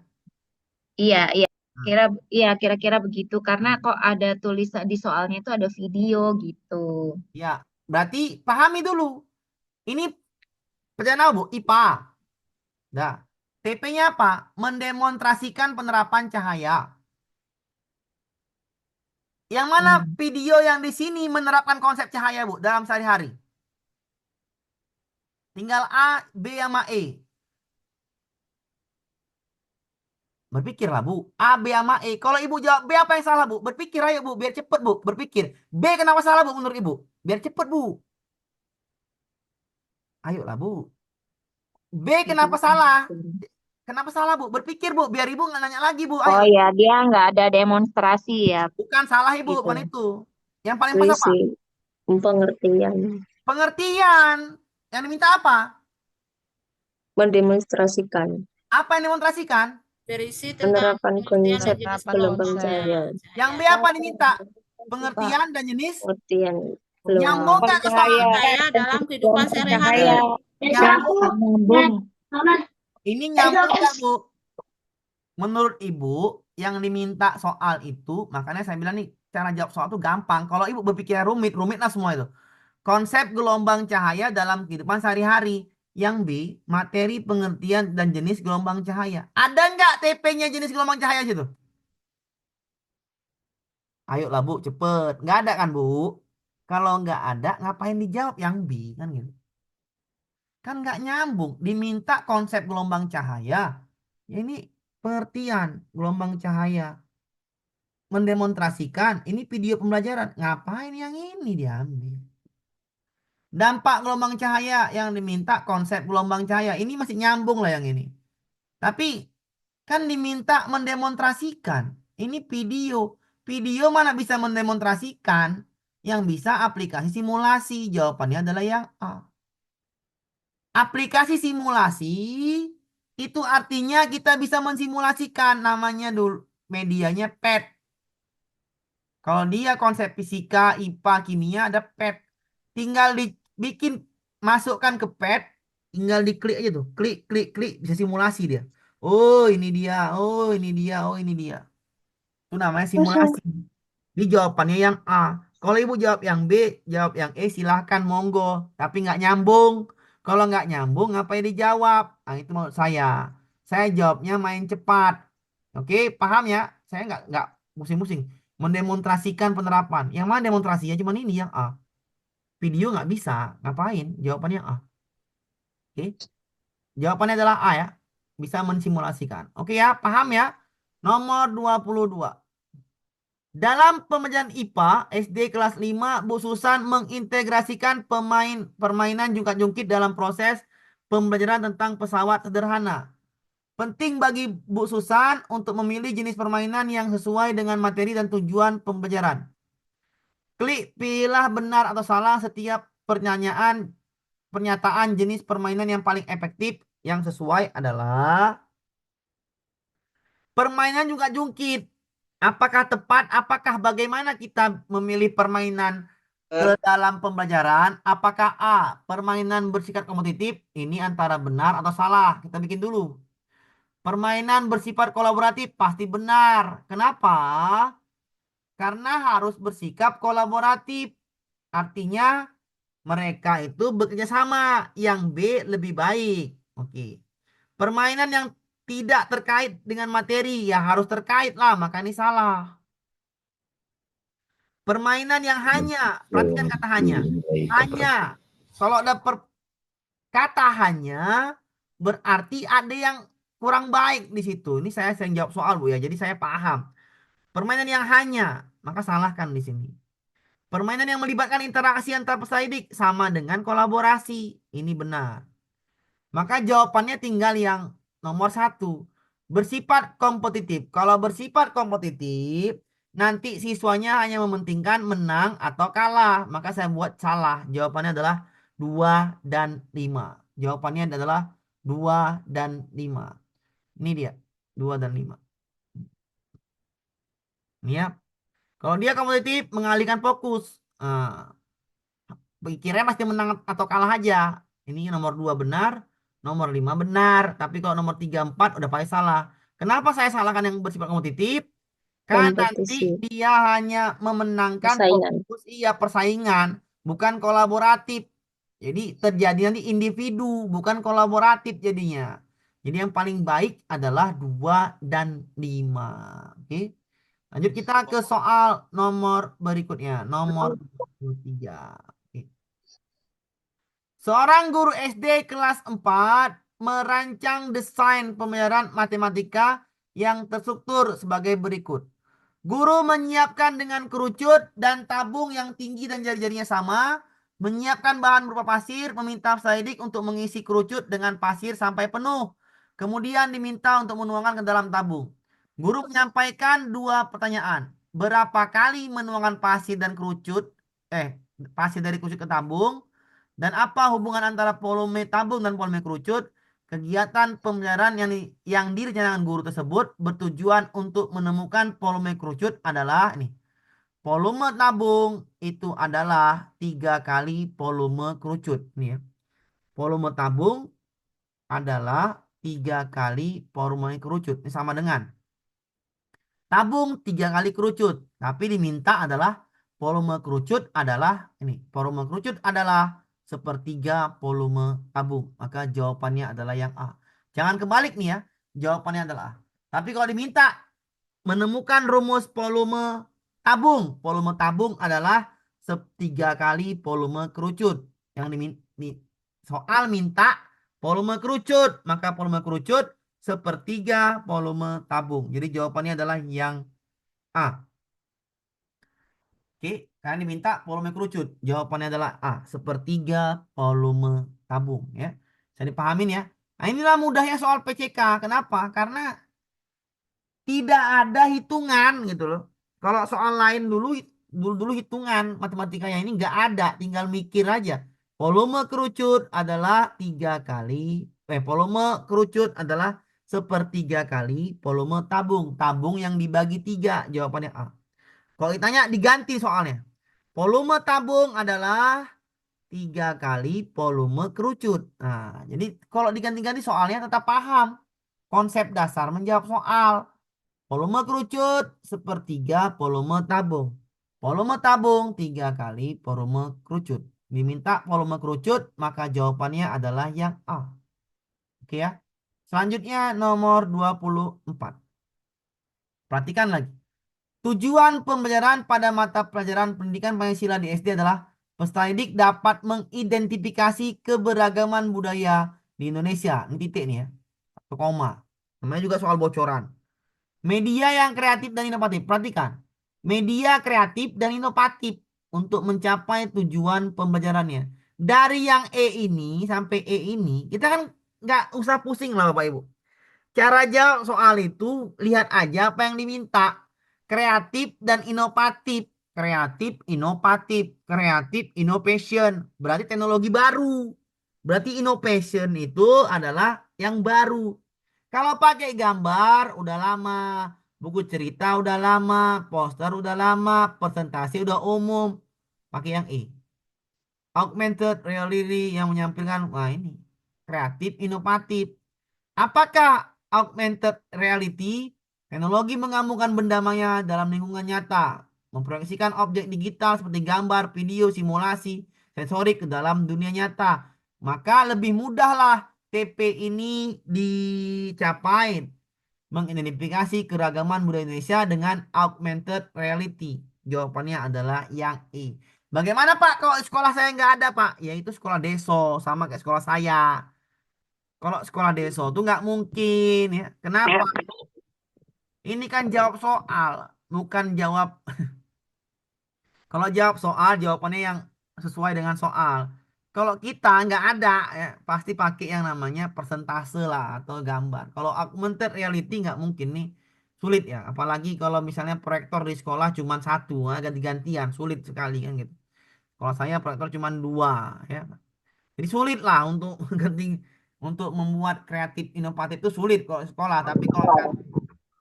Iya, iya. Nah, Kira-kira begitu karena kok ada tulisan di soalnya itu ada video gitu. ya, berarti pahami dulu. Ini pelajaran apa, Bu? IPA. Dah. TP-nya apa? Mendemonstrasikan penerapan cahaya. Yang mana video yang di sini menerapkan konsep cahaya, Bu, dalam sehari-hari? Tinggal A, B sama E. Berpikirlah, Bu. A, B sama E. Kalau Ibu jawab B, apa yang salah, Bu? Berpikir ayo, Bu. Biar cepet, Bu. Berpikir. B kenapa salah, Bu, menurut Ibu? Biar cepet, Bu. Ayolah, Bu. B kenapa salah? Kenapa salah, Bu? Berpikir, Bu. Biar Ibu nggak nanya lagi, Bu. Oh Ayo. ya, dia nggak ada demonstrasi ya. Bukan salah, Ibu. Gitu. Bukan itu. Yang paling pas apa? Pengertian. Pengertian. Yang diminta apa? Mendemonstrasikan. Apa yang demonstrasikan? Berisi Penerapan konsep gelombang cahaya. Yang B apa diminta? Pengertian dan jenis? Pengertian Nyambung nggak ke soal? cahaya dalam kehidupan sehari-hari. Nyambung. Ini nyambung nggak, Bu? Menurut Ibu, yang diminta soal itu, makanya saya bilang nih, cara jawab soal itu gampang. Kalau Ibu berpikir rumit, rumit lah semua itu. Konsep gelombang cahaya dalam kehidupan sehari-hari. Yang B, materi pengertian dan jenis gelombang cahaya. Ada nggak TP-nya jenis gelombang cahaya situ? Ayolah, Bu, cepet. Nggak ada kan, Bu? Kalau nggak ada, ngapain dijawab yang B? Kan gitu. Kan nggak nyambung. Diminta konsep gelombang cahaya. Ya ini pengertian gelombang cahaya. Mendemonstrasikan. Ini video pembelajaran. Ngapain yang ini diambil? Dampak gelombang cahaya yang diminta konsep gelombang cahaya. Ini masih nyambung lah yang ini. Tapi kan diminta mendemonstrasikan. Ini video. Video mana bisa mendemonstrasikan? Yang bisa aplikasi simulasi. Jawabannya adalah yang A. Aplikasi simulasi itu artinya kita bisa mensimulasikan, namanya dulu medianya PET. Kalau dia konsep fisika, IPA, kimia ada PET. Tinggal dibikin, masukkan ke PET, tinggal diklik aja tuh. Klik, klik, klik, bisa simulasi dia. Oh, ini dia. Oh, ini dia. Oh, ini dia. Itu namanya simulasi. Ini jawabannya yang A. Kalau ibu jawab yang B, jawab yang E, silahkan monggo. Tapi nggak nyambung. Kalau nggak nyambung, ngapain dijawab? Nah, itu menurut saya. Saya jawabnya main cepat. Oke, paham ya? Saya nggak pusing-pusing. Mendemonstrasikan penerapan. Yang mana demonstrasinya? Cuman ini yang A. Video nggak bisa. Ngapain? Jawabannya A. Oke. Jawabannya adalah A ya. Bisa mensimulasikan. Oke ya, paham ya? Nomor 22. Dalam pembelajaran IPA SD kelas 5, Bu Susan mengintegrasikan permainan jungkat-jungkit dalam proses pembelajaran tentang pesawat sederhana. Penting bagi Bu Susan untuk memilih jenis permainan yang sesuai dengan materi dan tujuan pembelajaran. Klik pilihlah benar atau salah setiap pernyataan jenis permainan yang paling efektif. Yang sesuai adalah permainan jungkat-jungkit. Apakah tepat? Apakah bagaimana kita memilih permainan ke dalam pembelajaran? Apakah A, permainan bersifat kompetitif? Ini antara benar atau salah. Kita bikin dulu. Permainan bersifat kolaboratif pasti benar. Kenapa? Karena harus bersikap kolaboratif. Artinya mereka itu bekerja sama. Yang B lebih baik. Oke. Permainan yang tidak terkait dengan materi, ya harus terkait lah, maka ini salah. Permainan yang hanya, perhatikan kata hanya. Hanya, kalau ada kata hanya, berarti ada yang kurang baik di situ. Ini saya sering jawab soal, Bu ya, jadi saya paham. Permainan yang hanya, maka salahkan di sini. Permainan yang melibatkan interaksi antar peserta didik sama dengan kolaborasi. Ini benar. Maka jawabannya tinggal yang nomor 1. Bersifat kompetitif. Kalau bersifat kompetitif, nanti siswanya hanya mementingkan menang atau kalah. Maka saya buat salah. Jawabannya adalah 2 dan 5. Jawabannya adalah 2 dan 5. Ini dia. 2 dan 5. Ini ya. Kalau dia kompetitif, mengalihkan fokus. Pikirnya pasti menang atau kalah aja. Ini nomor 2 benar. Nomor 5 benar. Tapi kalau nomor 3, 4 udah pasti salah. Kenapa saya salahkan yang bersifat kompetitif? Kan nanti dia hanya memenangkan fokus, iya, persaingan. Bukan kolaboratif. Jadi terjadi nanti individu, bukan kolaboratif jadinya. Jadi yang paling baik adalah 2 dan 5. Oke. Lanjut kita ke soal nomor berikutnya. Nomor 23. Seorang guru SD kelas 4 merancang desain pembelajaran matematika yang terstruktur sebagai berikut. Guru menyiapkan dengan kerucut dan tabung yang tinggi dan jari-jarinya sama. Menyiapkan bahan berupa pasir, meminta peserta didik untuk mengisi kerucut dengan pasir sampai penuh. Kemudian diminta untuk menuangkan ke dalam tabung. Guru menyampaikan 2 pertanyaan. Berapa kali menuangkan pasir dan kerucut? Pasir dari kerucut ke tabung? Dan apa hubungan antara volume tabung dan volume kerucut? Kegiatan pembelajaran yang direncanakan guru tersebut bertujuan untuk menemukan volume kerucut adalah ini. Volume tabung itu adalah 3 kali volume kerucut. Nih ya. Volume tabung adalah 3 kali volume kerucut. Ini sama dengan tabung 3 kali kerucut. Tapi diminta adalah volume kerucut adalah ini. Volume kerucut adalah sepertiga volume tabung. Maka jawabannya adalah yang A. Jangan kebalik nih ya. Jawabannya adalah A. Tapi kalau diminta menemukan rumus volume tabung. Volume tabung adalah 3 kali volume kerucut. Yang soal minta volume kerucut. Maka volume kerucut sepertiga volume tabung. Jadi jawabannya adalah yang A. Oke, kalian diminta volume kerucut. Jawabannya adalah A, sepertiga volume tabung ya. Bisa dipahamin ya. Nah, inilah mudahnya soal PCK. Kenapa? Karena tidak ada hitungan gitu loh. Kalau soal lain dulu hitungan matematikanya ini nggak ada, tinggal mikir aja. Volume kerucut adalah 3 kali, volume kerucut adalah sepertiga kali volume tabung. Tabung yang dibagi 3, jawabannya A. Kalau ditanya diganti soalnya. Volume tabung adalah 3 kali volume kerucut. Nah, jadi kalau diganti-ganti soalnya tetap paham konsep dasar menjawab soal. Volume kerucut sepertiga volume tabung. Volume tabung 3 kali volume kerucut. Diminta volume kerucut, maka jawabannya adalah yang A. Oke ya. Selanjutnya nomor 24. Perhatikan lagi. Tujuan pembelajaran pada mata pelajaran pendidikan Pancasila di SD adalah peserta didik dapat mengidentifikasi keberagaman budaya di Indonesia. Ini titik nih ya. Satu koma. Namanya juga soal bocoran. Media yang kreatif dan inovatif. Perhatikan. Media kreatif dan inovatif untuk mencapai tujuan pembelajarannya. Dari yang E ini sampai E ini, kita kan nggak usah pusing lah Bapak Ibu. Cara jawab soal itu, lihat aja apa yang diminta. Kreatif dan inovatif. Kreatif, inovatif. Kreatif, innovation. Berarti teknologi baru. Berarti innovation itu adalah yang baru. Kalau pakai gambar udah lama, buku cerita udah lama, poster udah lama, presentasi udah umum. Pakai yang E. Augmented reality yang menyampaikan, wah ini kreatif, inovatif. Apakah augmented reality? Teknologi menggabungkan benda maya dalam lingkungan nyata, memproyeksikan objek digital seperti gambar, video, simulasi, sensorik ke dalam dunia nyata. Maka lebih mudahlah TP ini dicapai, mengidentifikasi keragaman budaya Indonesia dengan augmented reality. Jawabannya adalah yang E. Bagaimana Pak kalau sekolah saya nggak ada Pak? Yaitu sekolah deso, sama kayak sekolah saya. Kalau sekolah deso tuh nggak mungkin ya. Kenapa? Ini kan jawab soal, bukan jawab. Kalau jawab soal, jawabannya yang sesuai dengan soal. Kalau kita nggak ada, ya, pasti pakai yang namanya persentase lah atau gambar. Kalau augmented reality nggak mungkin nih, sulit ya. Apalagi kalau misalnya proyektor di sekolah cuma satu, ganti-gantian, sulit sekali kan gitu. Kalau saya proyektor cuma 2, ya. Jadi sulit lah untuk ganti, untuk membuat kreatif inovatif itu sulit kalau sekolah. Tapi kalau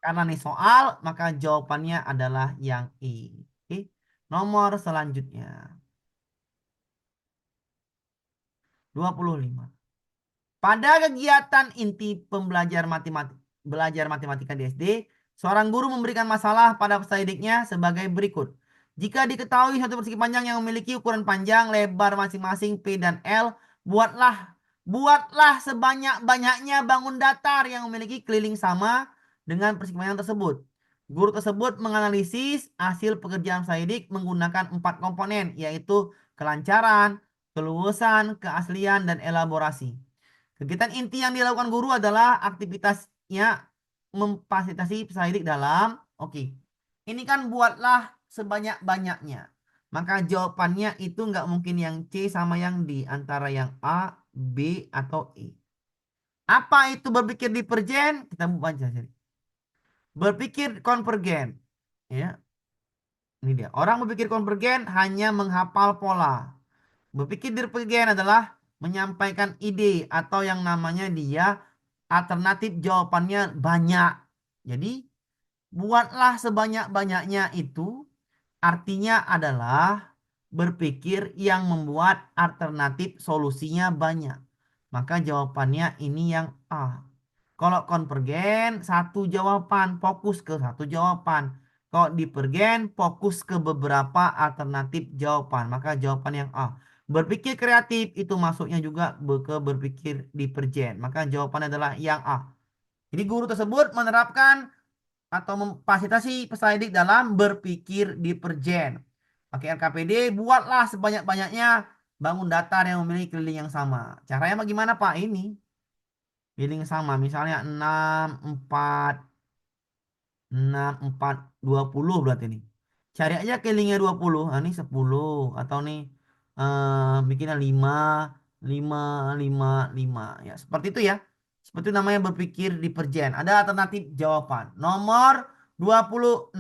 karena nih soal, maka jawabannya adalah yang E. Oke. Nomor selanjutnya. 25. Pada kegiatan inti belajar matematika di SD, seorang guru memberikan masalah pada peserta didiknya sebagai berikut. Jika diketahui satu persegi panjang yang memiliki ukuran panjang, lebar masing-masing P dan L, buatlah sebanyak-banyaknya bangun datar yang memiliki keliling sama dengan persegi panjang tersebut. Guru tersebut menganalisis hasil pekerjaan peserta didik menggunakan 4 komponen, yaitu kelancaran, keluasan, keaslian, dan elaborasi. Kegiatan inti yang dilakukan guru adalah aktivitasnya memfasilitasi peserta didik dalam, oke. Ini kan buatlah sebanyak-banyaknya. Maka jawabannya itu nggak mungkin yang C sama yang D, antara yang A, B, atau E. Apa itu berpikir divergen? Kita baca saja. Berpikir konvergen. Ya. Ini dia. Orang berpikir konvergen hanya menghafal pola. Berpikir divergen adalah menyampaikan ide atau yang namanya dia alternatif jawabannya banyak. Jadi buatlah sebanyak-banyaknya itu artinya adalah berpikir yang membuat alternatif solusinya banyak. Maka jawabannya ini yang A. Kalau konvergen satu jawaban, fokus ke satu jawaban. Kalau divergen fokus ke beberapa alternatif jawaban. Maka jawaban yang A. Berpikir kreatif itu masuknya juga ke berpikir divergen. Maka jawabannya adalah yang A. Jadi guru tersebut menerapkan atau memfasilitasi peserta didik dalam berpikir divergen. Pakai LKPD, buatlah sebanyak-banyaknya bangun datar yang memiliki keliling yang sama. Caranya bagaimana Pak? Ini keliling sama, misalnya 6, 4, 20 berarti ini. Cari aja kelilingnya 20. Nah, ini 10. Atau nih bikinnya 5, 5, 5, 5. Ya, seperti itu ya. Seperti namanya berpikir divergen. Ada alternatif jawaban. Nomor 26.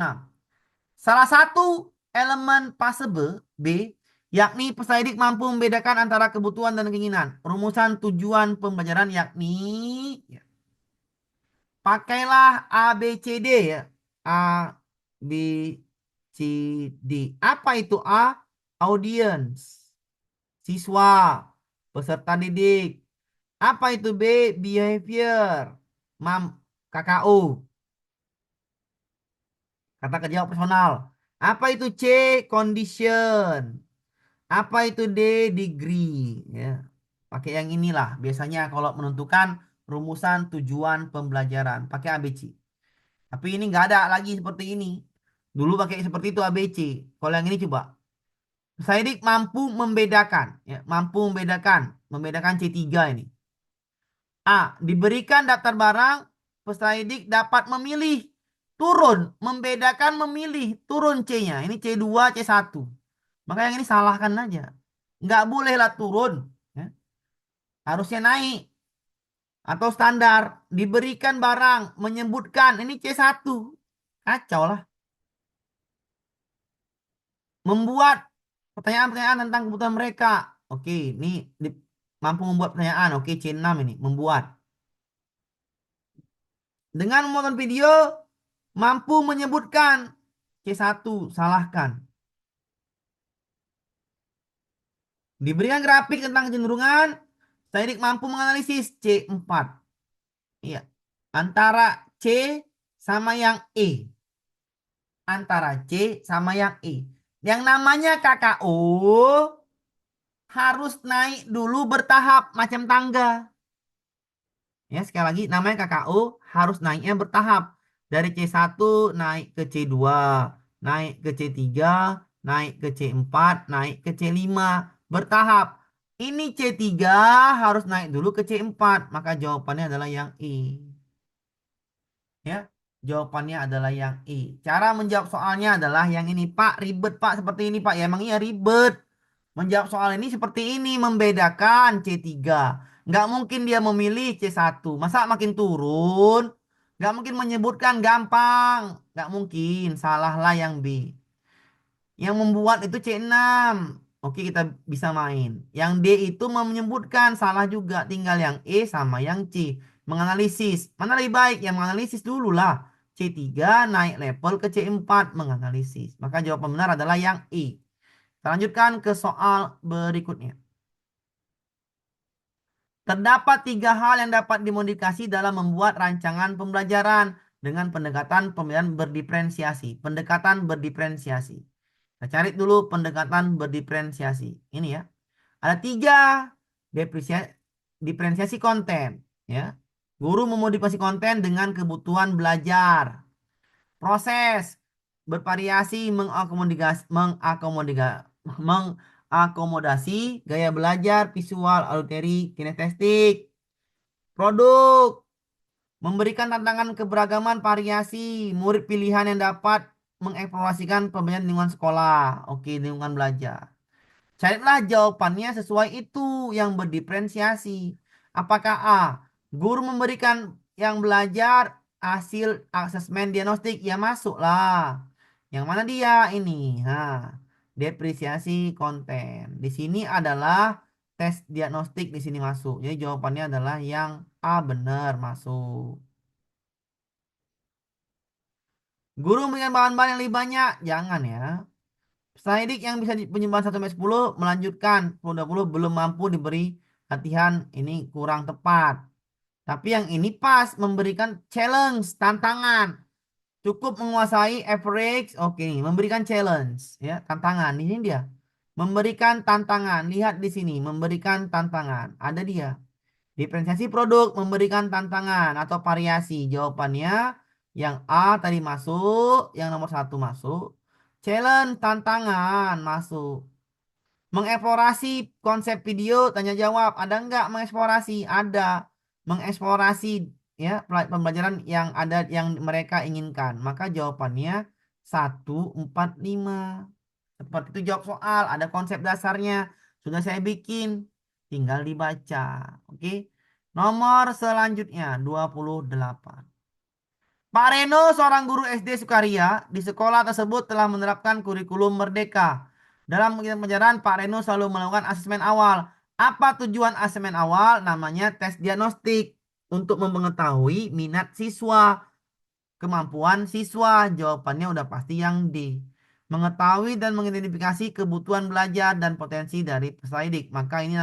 Salah satu elemen possible B, yakni peserta didik mampu membedakan antara kebutuhan dan keinginan. Rumusan tujuan pembelajaran yakni ya, pakailah A, B, C, D ya. A, B, C, D. Apa itu A? Audience. Siswa. Peserta didik. Apa itu B? Behavior. KKU. Kata kerja operasional. Apa itu C? Condition. Apa itu D? Degree. Ya. Pakai yang inilah. Biasanya kalau menentukan rumusan tujuan pembelajaran. Pakai ABC. Tapi ini nggak ada lagi seperti ini. Dulu pakai seperti itu ABC. Kalau yang ini coba. Saidik mampu membedakan. Ya, mampu membedakan. Membedakan C3 ini. A. Diberikan daftar barang. Peserta didik dapat memilih. Turun. Membedakan memilih. Turun C-nya. Ini C2, C1. Maka yang ini salahkan aja. Nggak bolehlah turun. Ya. Harusnya naik. Atau standar. Diberikan barang. Menyebutkan. Ini C1. Kacau lah. Membuat pertanyaan-pertanyaan tentang kebutuhan mereka. Oke, ini mampu membuat pertanyaan. Oke, C6 ini. Membuat. Dengan memotong video, mampu menyebutkan. C1, salahkan. Diberikan grafik tentang kecenderungan, Saidik mampu menganalisis. C4. Iya. Antara C sama yang E. Antara C sama yang E. Yang namanya KKO harus naik dulu bertahap macam tangga. Ya, sekali lagi namanya KKO harus naiknya bertahap. Dari C1 naik ke C2, naik ke C3, naik ke C4, naik ke C5. Bertahap. Ini C3 harus naik dulu ke C4. Maka jawabannya adalah yang E. Ya, jawabannya adalah yang E. Cara menjawab soalnya adalah yang ini. Pak, ribet Pak seperti ini Pak. Ya emang iya ribet. Menjawab soal ini seperti ini. Membedakan C3. Nggak mungkin dia memilih C1. Masa makin turun? Nggak mungkin menyebutkan gampang. Nggak mungkin. Salahlah yang B. Yang membuat itu C6. Oke, kita bisa main. Yang D itu menyebutkan. Salah juga. Tinggal yang E sama yang C. Menganalisis. Mana lebih baik? Yang menganalisis dulu lah. C3 naik level ke C4. Menganalisis. Maka jawaban benar adalah yang E. Kita lanjutkan ke soal berikutnya. Terdapat 3 hal yang dapat dimodifikasi dalam membuat rancangan pembelajaran dengan pendekatan pembelajaran berdiferensiasi. Pendekatan berdiferensiasi. Kita cari dulu pendekatan berdiferensiasi. Ini ya. Ada 3 diferensiasi konten. Ya. Guru memodifikasi konten dengan kebutuhan belajar. Proses bervariasi mengakomodasi gaya belajar visual, auditory, kinestetik. Produk memberikan tantangan keberagaman variasi murid pilihan yang dapat mengeksplorasikan pembelajaran lingkungan sekolah. Oke, lingkungan belajar. Carilah jawabannya sesuai itu yang berdiferensiasi. Apakah A. Guru memberikan yang belajar hasil asesmen diagnostik? Ya masuklah. Yang mana dia ini? Depresiasi konten. Di sini adalah tes diagnostik di sini masuk. Jadi jawabannya adalah yang A benar masuk. Guru memberikan bahan-bahan yang lebih banyak? Jangan ya. Saidik yang bisa penyembahan 1-10 melanjutkan 10-20 belum mampu diberi latihan ini kurang tepat. Tapi yang ini pas memberikan challenge, tantangan. Cukup menguasai average. Oke, memberikan challenge ya, tantangan. Ini dia. Memberikan tantangan. Lihat di sini, memberikan tantangan. Ada dia. Diferensiasi produk memberikan tantangan atau variasi. Jawabannya yang A tadi masuk, yang nomor 1 masuk. Challenge, tantangan, masuk. Mengeksplorasi konsep video, tanya jawab. Ada nggak mengeksplorasi? Ada. Mengeksplorasi ya pembelajaran yang ada yang mereka inginkan. Maka jawabannya 1, 4, 5. Seperti itu jawab soal. Ada konsep dasarnya. Sudah saya bikin. Tinggal dibaca. Oke. Nomor selanjutnya 28. Pak Reno, seorang guru SD Sukaria, di sekolah tersebut telah menerapkan kurikulum Merdeka. Dalam kegiatan pelajaran, Pak Reno selalu melakukan asesmen awal. Apa tujuan asesmen awal? Namanya tes diagnostik untuk mengetahui minat siswa, kemampuan siswa. Jawabannya udah pasti yang D. Mengetahui dan mengidentifikasi kebutuhan belajar dan potensi dari peserta didik. Maka ini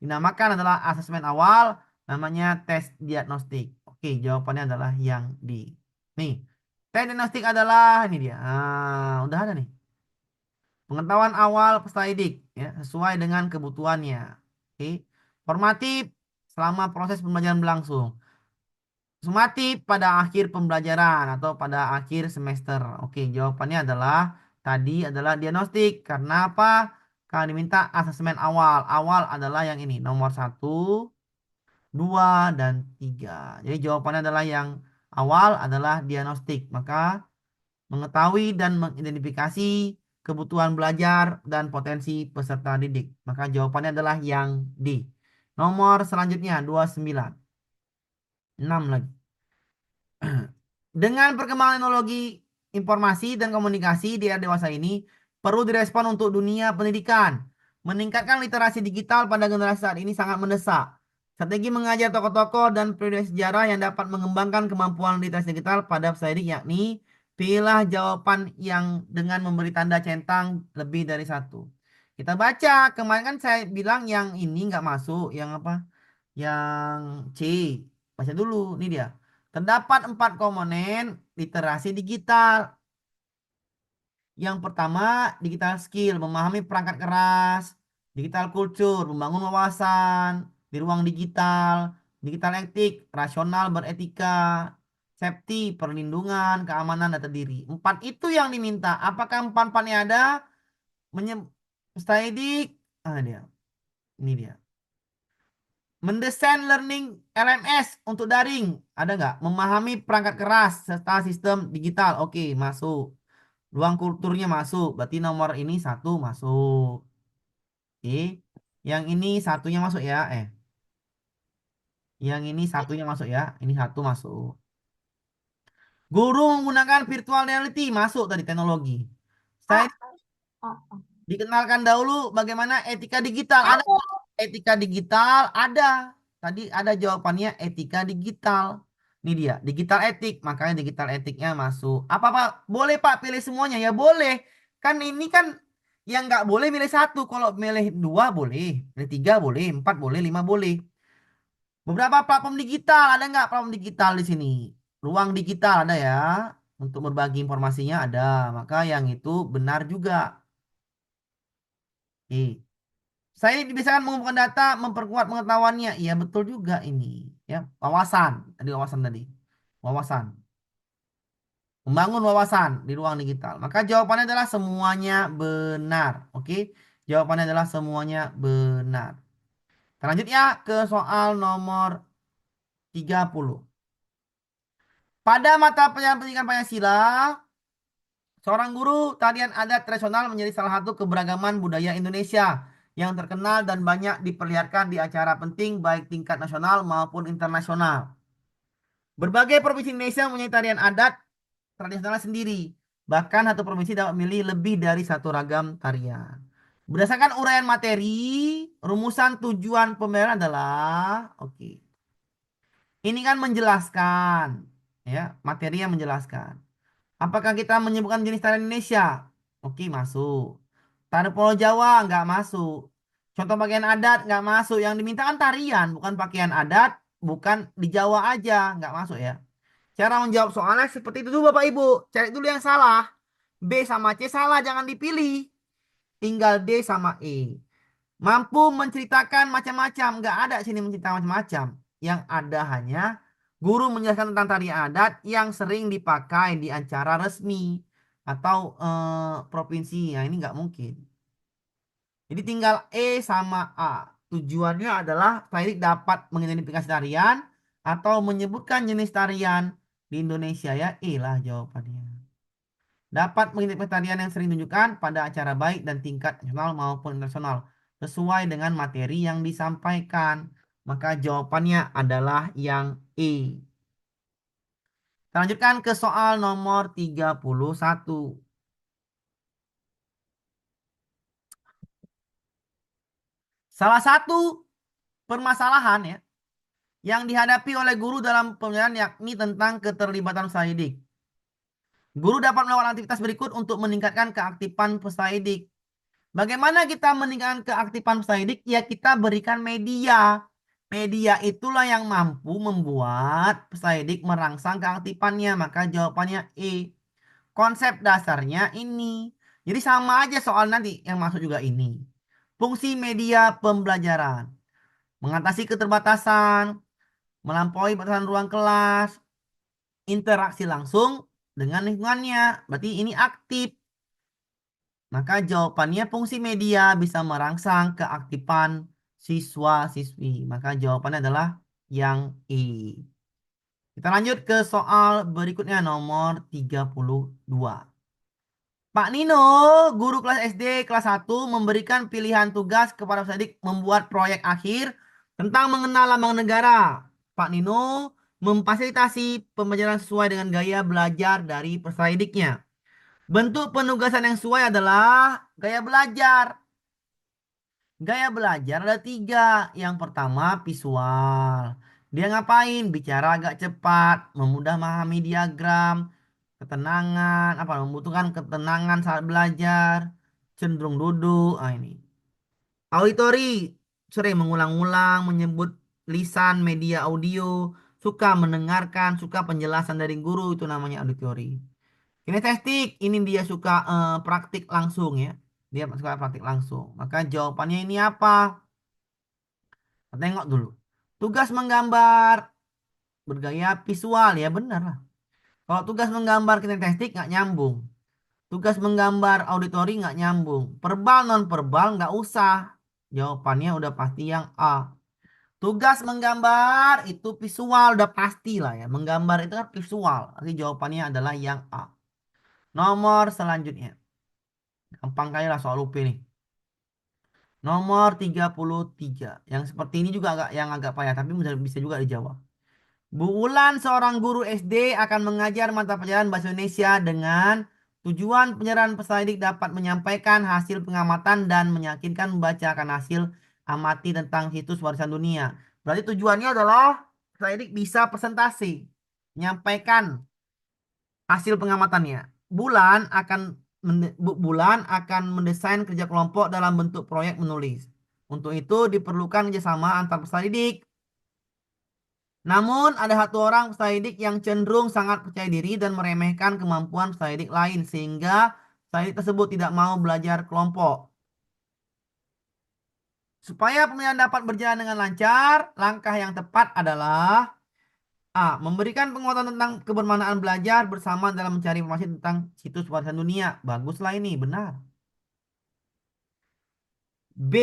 dinamakan adalah asesmen awal, namanya tes diagnostik. Oke, jawabannya adalah yang D. Nih, tes diagnostik adalah ini dia. Udah ada nih. Pengetahuan awal peserta didik ya, sesuai dengan kebutuhannya. Oke. Formatif selama proses pembelajaran berlangsung. Sumatif pada akhir pembelajaran atau pada akhir semester. Oke, jawabannya adalah tadi adalah diagnostik. Karena apa? Karena diminta asesmen awal. Awal adalah yang ini, nomor 1, 2, dan 3. Jadi jawabannya adalah yang awal adalah diagnostik. Maka mengetahui dan mengidentifikasi kebutuhan belajar dan potensi peserta didik. Maka jawabannya adalah yang D. Nomor selanjutnya 29. 6 lagi. Dengan perkembangan teknologi informasi dan komunikasi di era dewasa ini, perlu direspon untuk dunia pendidikan. Meningkatkan literasi digital pada generasi saat ini sangat mendesak. Strategi mengajar tokoh-tokoh dan periode sejarah yang dapat mengembangkan kemampuan literasi digital pada peserta didik yakni pilihlah jawaban yang dengan memberi tanda centang lebih dari satu. Kita baca, kemarin kan saya bilang yang ini nggak masuk, yang apa? Yang C. Baca dulu, ini dia. Terdapat 4 komponen literasi digital. Yang pertama, digital skill, memahami perangkat keras, digital culture, membangun wawasan di ruang digital, digital etik, rasional beretika, safety, perlindungan, keamanan data diri. 4 itu yang diminta. Apakah 4-4-nya ada? Stadik, dia. Ini dia. Mendesain learning LMS untuk daring. Ada nggak? Memahami perangkat keras serta sistem digital. Oke, masuk. Ruang kulturnya masuk. Berarti nomor ini 1 masuk. Oke. Yang ini satunya masuk ya. Yang ini satunya masuk ya. Ini 1 masuk. Guru menggunakan virtual reality. Masuk tadi teknologi. Saya dikenalkan dahulu bagaimana etika digital. Ada etika digital? Ada. Tadi ada jawabannya etika digital. Ini dia, digital etik. Makanya digital etiknya masuk. Apa-apa? Boleh Pak pilih semuanya? Ya boleh. Kan ini kan yang nggak boleh milih 1. Kalau milih 2 boleh. Milih 3 boleh. 4 boleh. 5 boleh. Beberapa platform digital. Ada nggak platform digital di sini? Ruang digital ada ya. Untuk berbagi informasinya ada. Maka yang itu benar juga. Oke. Saya dibiasakan mengumpulkan data, memperkuat pengetahuannya. Iya betul juga ini. Ya, wawasan. Tadi wawasan tadi. Wawasan. Membangun wawasan di ruang digital. Maka jawabannya adalah semuanya benar. Oke. Jawabannya adalah semuanya benar. Selanjutnya ke soal nomor 30. Pada mata pelajaran pendidikan Pancasila, seorang guru tarian adat tradisional menjadi salah satu keberagaman budaya Indonesia yang terkenal dan banyak diperlihatkan di acara penting baik tingkat nasional maupun internasional. Berbagai provinsi Indonesia mempunyai tarian adat tradisional sendiri. Bahkan satu provinsi dapat memilih lebih dari satu ragam tarian. Berdasarkan uraian materi, rumusan tujuan pembelajaran adalah, oke. Ini kan menjelaskan, ya, materi yang menjelaskan. Apakah kita menyebutkan jenis tarian Indonesia? Oke, masuk. Tari Pulau Jawa nggak masuk. Contoh pakaian adat nggak masuk. Yang diminta kan tarian, bukan pakaian adat, bukan di Jawa aja, nggak masuk ya. Cara menjawab soalnya seperti itu dulu Bapak Ibu. Cari dulu yang salah. B sama C salah, jangan dipilih. Tinggal D sama E. Mampu menceritakan macam-macam. Nggak ada sini menceritakan macam-macam. Yang ada hanya guru menjelaskan tentang tarian adat yang sering dipakai di acara resmi atau provinsi. Nah, ini nggak mungkin. Jadi tinggal E sama A. Tujuannya adalah Fairik dapat mengidentifikasi tarian atau menyebutkan jenis tarian di Indonesia ya. E lah jawabannya. Dapat mengidentifikasi tarian yang sering ditunjukkan pada acara baik dan tingkat nasional maupun internasional sesuai dengan materi yang disampaikan. Maka jawabannya adalah yang E. Kita lanjutkan ke soal nomor 31. Salah satu permasalahan ya yang dihadapi oleh guru dalam pembelajaran yakni tentang keterlibatan peserta didik. Guru dapat melakukan aktivitas berikut untuk meningkatkan keaktifan peserta didik. Bagaimana kita meningkatkan keaktifan peserta didik? Ya kita berikan media. Media itulah yang mampu membuat peserta didik merangsang keaktifannya. Maka jawabannya E. Konsep dasarnya ini. Jadi sama aja soal nanti yang masuk juga ini. Fungsi media pembelajaran. Mengatasi keterbatasan, melampaui batasan ruang kelas, interaksi langsung dengan lingkungannya. Berarti ini aktif. Maka jawabannya fungsi media bisa merangsang keaktifan siswa-siswi. Maka jawabannya adalah yang E. Kita lanjut ke soal berikutnya nomor 32. Pak Nino, guru kelas SD kelas 1 memberikan pilihan tugas kepada peserta didik membuat proyek akhir tentang mengenal lambang negara. Pak Nino memfasilitasi pembelajaran sesuai dengan gaya belajar dari peserta didiknya. Bentuk penugasan yang sesuai adalah gaya belajar. Gaya belajar ada 3. Yang pertama visual. Dia ngapain? Bicara agak cepat, memudah memahami diagram, ketenangan, membutuhkan ketenangan saat belajar, cenderung duduk. Ini. Auditory, sering mengulang-ulang, menyebut lisan, media audio, suka mendengarkan, suka penjelasan dari guru, itu namanya auditory. Kinestetik, ini dia suka praktik langsung ya. Dia suka praktik langsung. Maka jawabannya ini apa? Tengok dulu. Tugas menggambar bergaya visual ya benar lah. Kalau tugas menggambar kinestetik nggak nyambung. Tugas menggambar auditori nggak nyambung. Verbal non verbal nggak usah. Jawabannya udah pasti yang A. Tugas menggambar itu visual udah pasti lah ya. Menggambar itu kan visual. Jadi jawabannya adalah yang A. Nomor selanjutnya. Gampang kali lah soal UP nih. Nomor 33. Yang seperti ini juga agak payah tapi bisa juga dijawab. Bu Ulan, seorang guru SD, akan mengajar mata pelajaran Bahasa Indonesia dengan tujuan penyerahan peserta didik dapat menyampaikan hasil pengamatan dan meyakinkan membacakan hasil amati tentang situs warisan dunia. Berarti tujuannya adalah peserta didik bisa presentasi, menyampaikan hasil pengamatannya. Bu Bulan akan mendesain kerja kelompok dalam bentuk proyek menulis. Untuk itu diperlukan kerjasama antar peserta didik. Namun ada satu orang peserta didik yang cenderung sangat percaya diri dan meremehkan kemampuan peserta didik lain sehingga peserta didik tersebut tidak mau belajar kelompok. Supaya pembelajaran dapat berjalan dengan lancar, langkah yang tepat adalah A. Memberikan penguatan tentang kebermanfaatan belajar bersama dalam mencari informasi tentang situs warisan dunia. Baguslah ini, benar. B.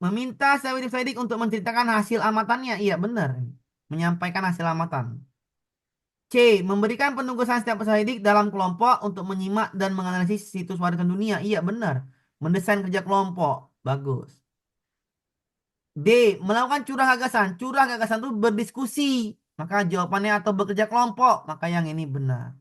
Meminta peserta didik untuk menceritakan hasil amatannya. Iya, benar. Menyampaikan hasil amatan. C. Memberikan penugasan setiap peserta didik dalam kelompok untuk menyimak dan menganalisis situs warisan dunia. Iya, benar. Mendesain kerja kelompok. Bagus. D. Melakukan curah gagasan. Curah gagasan itu berdiskusi. Maka jawabannya atau bekerja kelompok. Maka yang ini benar.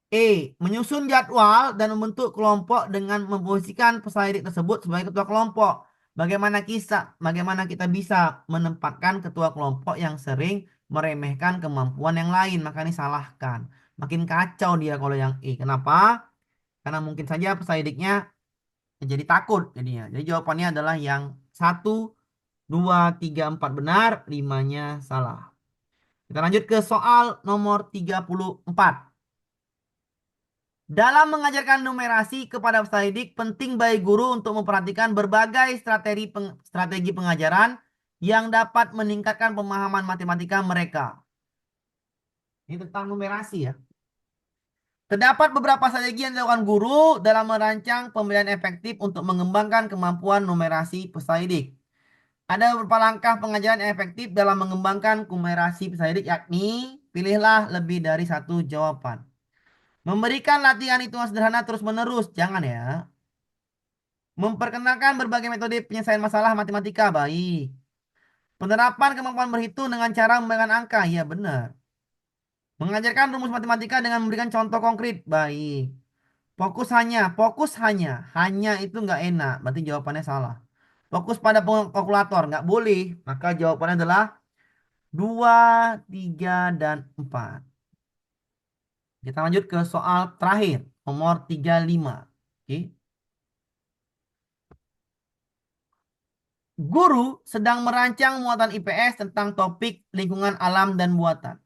E. Menyusun jadwal dan membentuk kelompok dengan memposisikan peserta didik tersebut sebagai ketua kelompok. Bagaimana kita bisa menempatkan ketua kelompok yang sering meremehkan kemampuan yang lain. Maka ini salahkan. Makin kacau dia kalau yang E. Kenapa? Karena mungkin saja peserta didiknya jadi takut jadinya. Jadi jawabannya adalah yang 1, 2, 3, 4 benar, 5-nya salah. Kita lanjut ke soal nomor 34. Dalam mengajarkan numerasi kepada peserta didik, penting bagi guru untuk memperhatikan berbagai strategi pengajaran yang dapat meningkatkan pemahaman matematika mereka. Ini tentang numerasi ya. Terdapat beberapa strategi yang dilakukan guru dalam merancang pembelajaran efektif untuk mengembangkan kemampuan numerasi peserta didik. Ada beberapa langkah pengajaran yang efektif dalam mengembangkan numerasi peserta didik, yakni pilihlah lebih dari satu jawaban. Memberikan latihan hitungan sederhana terus-menerus, jangan ya. Memperkenalkan berbagai metode penyelesaian masalah matematika, baik. Penerapan kemampuan berhitung dengan cara membayangkan angka. Ya, benar. Mengajarkan rumus matematika dengan memberikan contoh konkret. Baik. Fokus hanya. Hanya itu nggak enak, berarti jawabannya salah. Fokus pada kalkulator, nggak boleh. Maka jawabannya adalah 2, 3, dan 4. Kita lanjut ke soal terakhir, nomor 35. Oke. Guru sedang merancang muatan IPS tentang topik lingkungan alam dan buatan.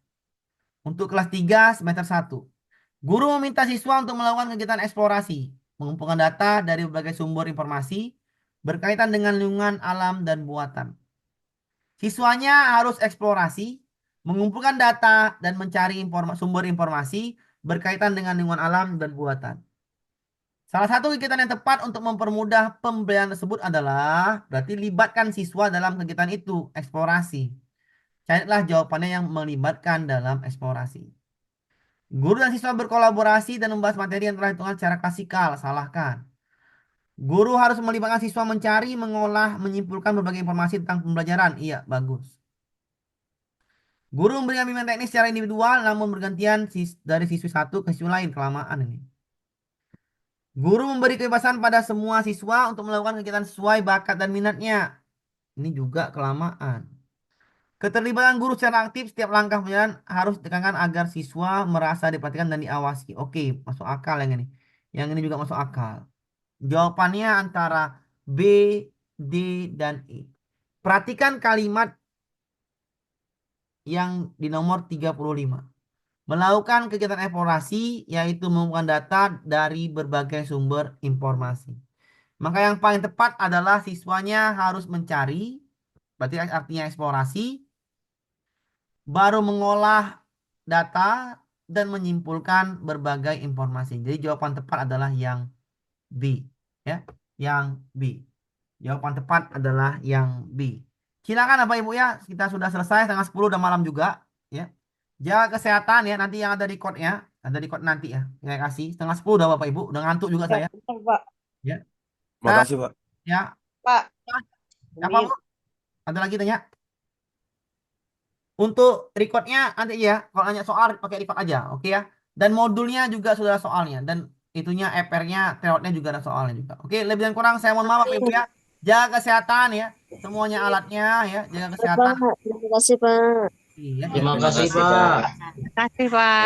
Untuk kelas 3 semester 1. Guru meminta siswa untuk melakukan kegiatan eksplorasi, mengumpulkan data dari berbagai sumber informasi berkaitan dengan lingkungan alam dan buatan. Siswanya harus eksplorasi, mengumpulkan data, dan mencari sumber informasi berkaitan dengan lingkungan alam dan buatan. Salah satu kegiatan yang tepat untuk mempermudah pembelajaran tersebut adalah berarti libatkan siswa dalam kegiatan itu, eksplorasi. Carilah jawabannya yang melibatkan dalam eksplorasi. Guru dan siswa berkolaborasi dan membahas materi yang telah ditentukan secara klasikal. Salahkan. Guru harus melibatkan siswa mencari, mengolah, menyimpulkan berbagai informasi tentang pembelajaran. Iya, bagus. Guru memberikan bimbingan teknis secara individual namun bergantian dari siswa satu ke siswa lain. Kelamaan ini. Guru memberi kebebasan pada semua siswa untuk melakukan kegiatan sesuai bakat dan minatnya. Ini juga kelamaan. Keterlibatan guru secara aktif setiap langkah pembelajaran harus ditekankan agar siswa merasa diperhatikan dan diawasi. Oke, masuk akal yang ini. Yang ini juga masuk akal. Jawabannya antara B, D, dan E. Perhatikan kalimat yang di nomor 35. Melakukan kegiatan eksplorasi yaitu mengumpulkan data dari berbagai sumber informasi. Maka yang paling tepat adalah siswanya harus mencari, berarti artinya eksplorasi, baru mengolah data dan menyimpulkan berbagai informasi. Jadi jawaban tepat adalah yang B, ya, yang B. Jawaban tepat adalah yang B. Silakan Bapak Ibu ya, kita sudah selesai setengah 10 udah malam juga, ya. Jaga kesehatan ya, nanti yang ada recordnya, ada record nanti ya. Terima kasih. Setengah 10 udah Bapak Ibu, udah ngantuk juga saya. Pak. Ya. Makasih, Pak. Ya. Pak. Apa Bu? Ada lagi tanya? Untuk recordnya nanti ya, kalau nanya soal pakai record aja, oke ya. Dan modulnya juga sudah ada soalnya, dan itunya EPR-nya, teorinya juga ada soalnya juga. Oke, lebih dan kurang saya mohon maaf Bapak Ibu ya. Jaga kesehatan ya, semuanya alatnya ya, jaga kesehatan. Terima kasih, Pak. Iya. Terima kasih, Pak. Terima kasih, Pak.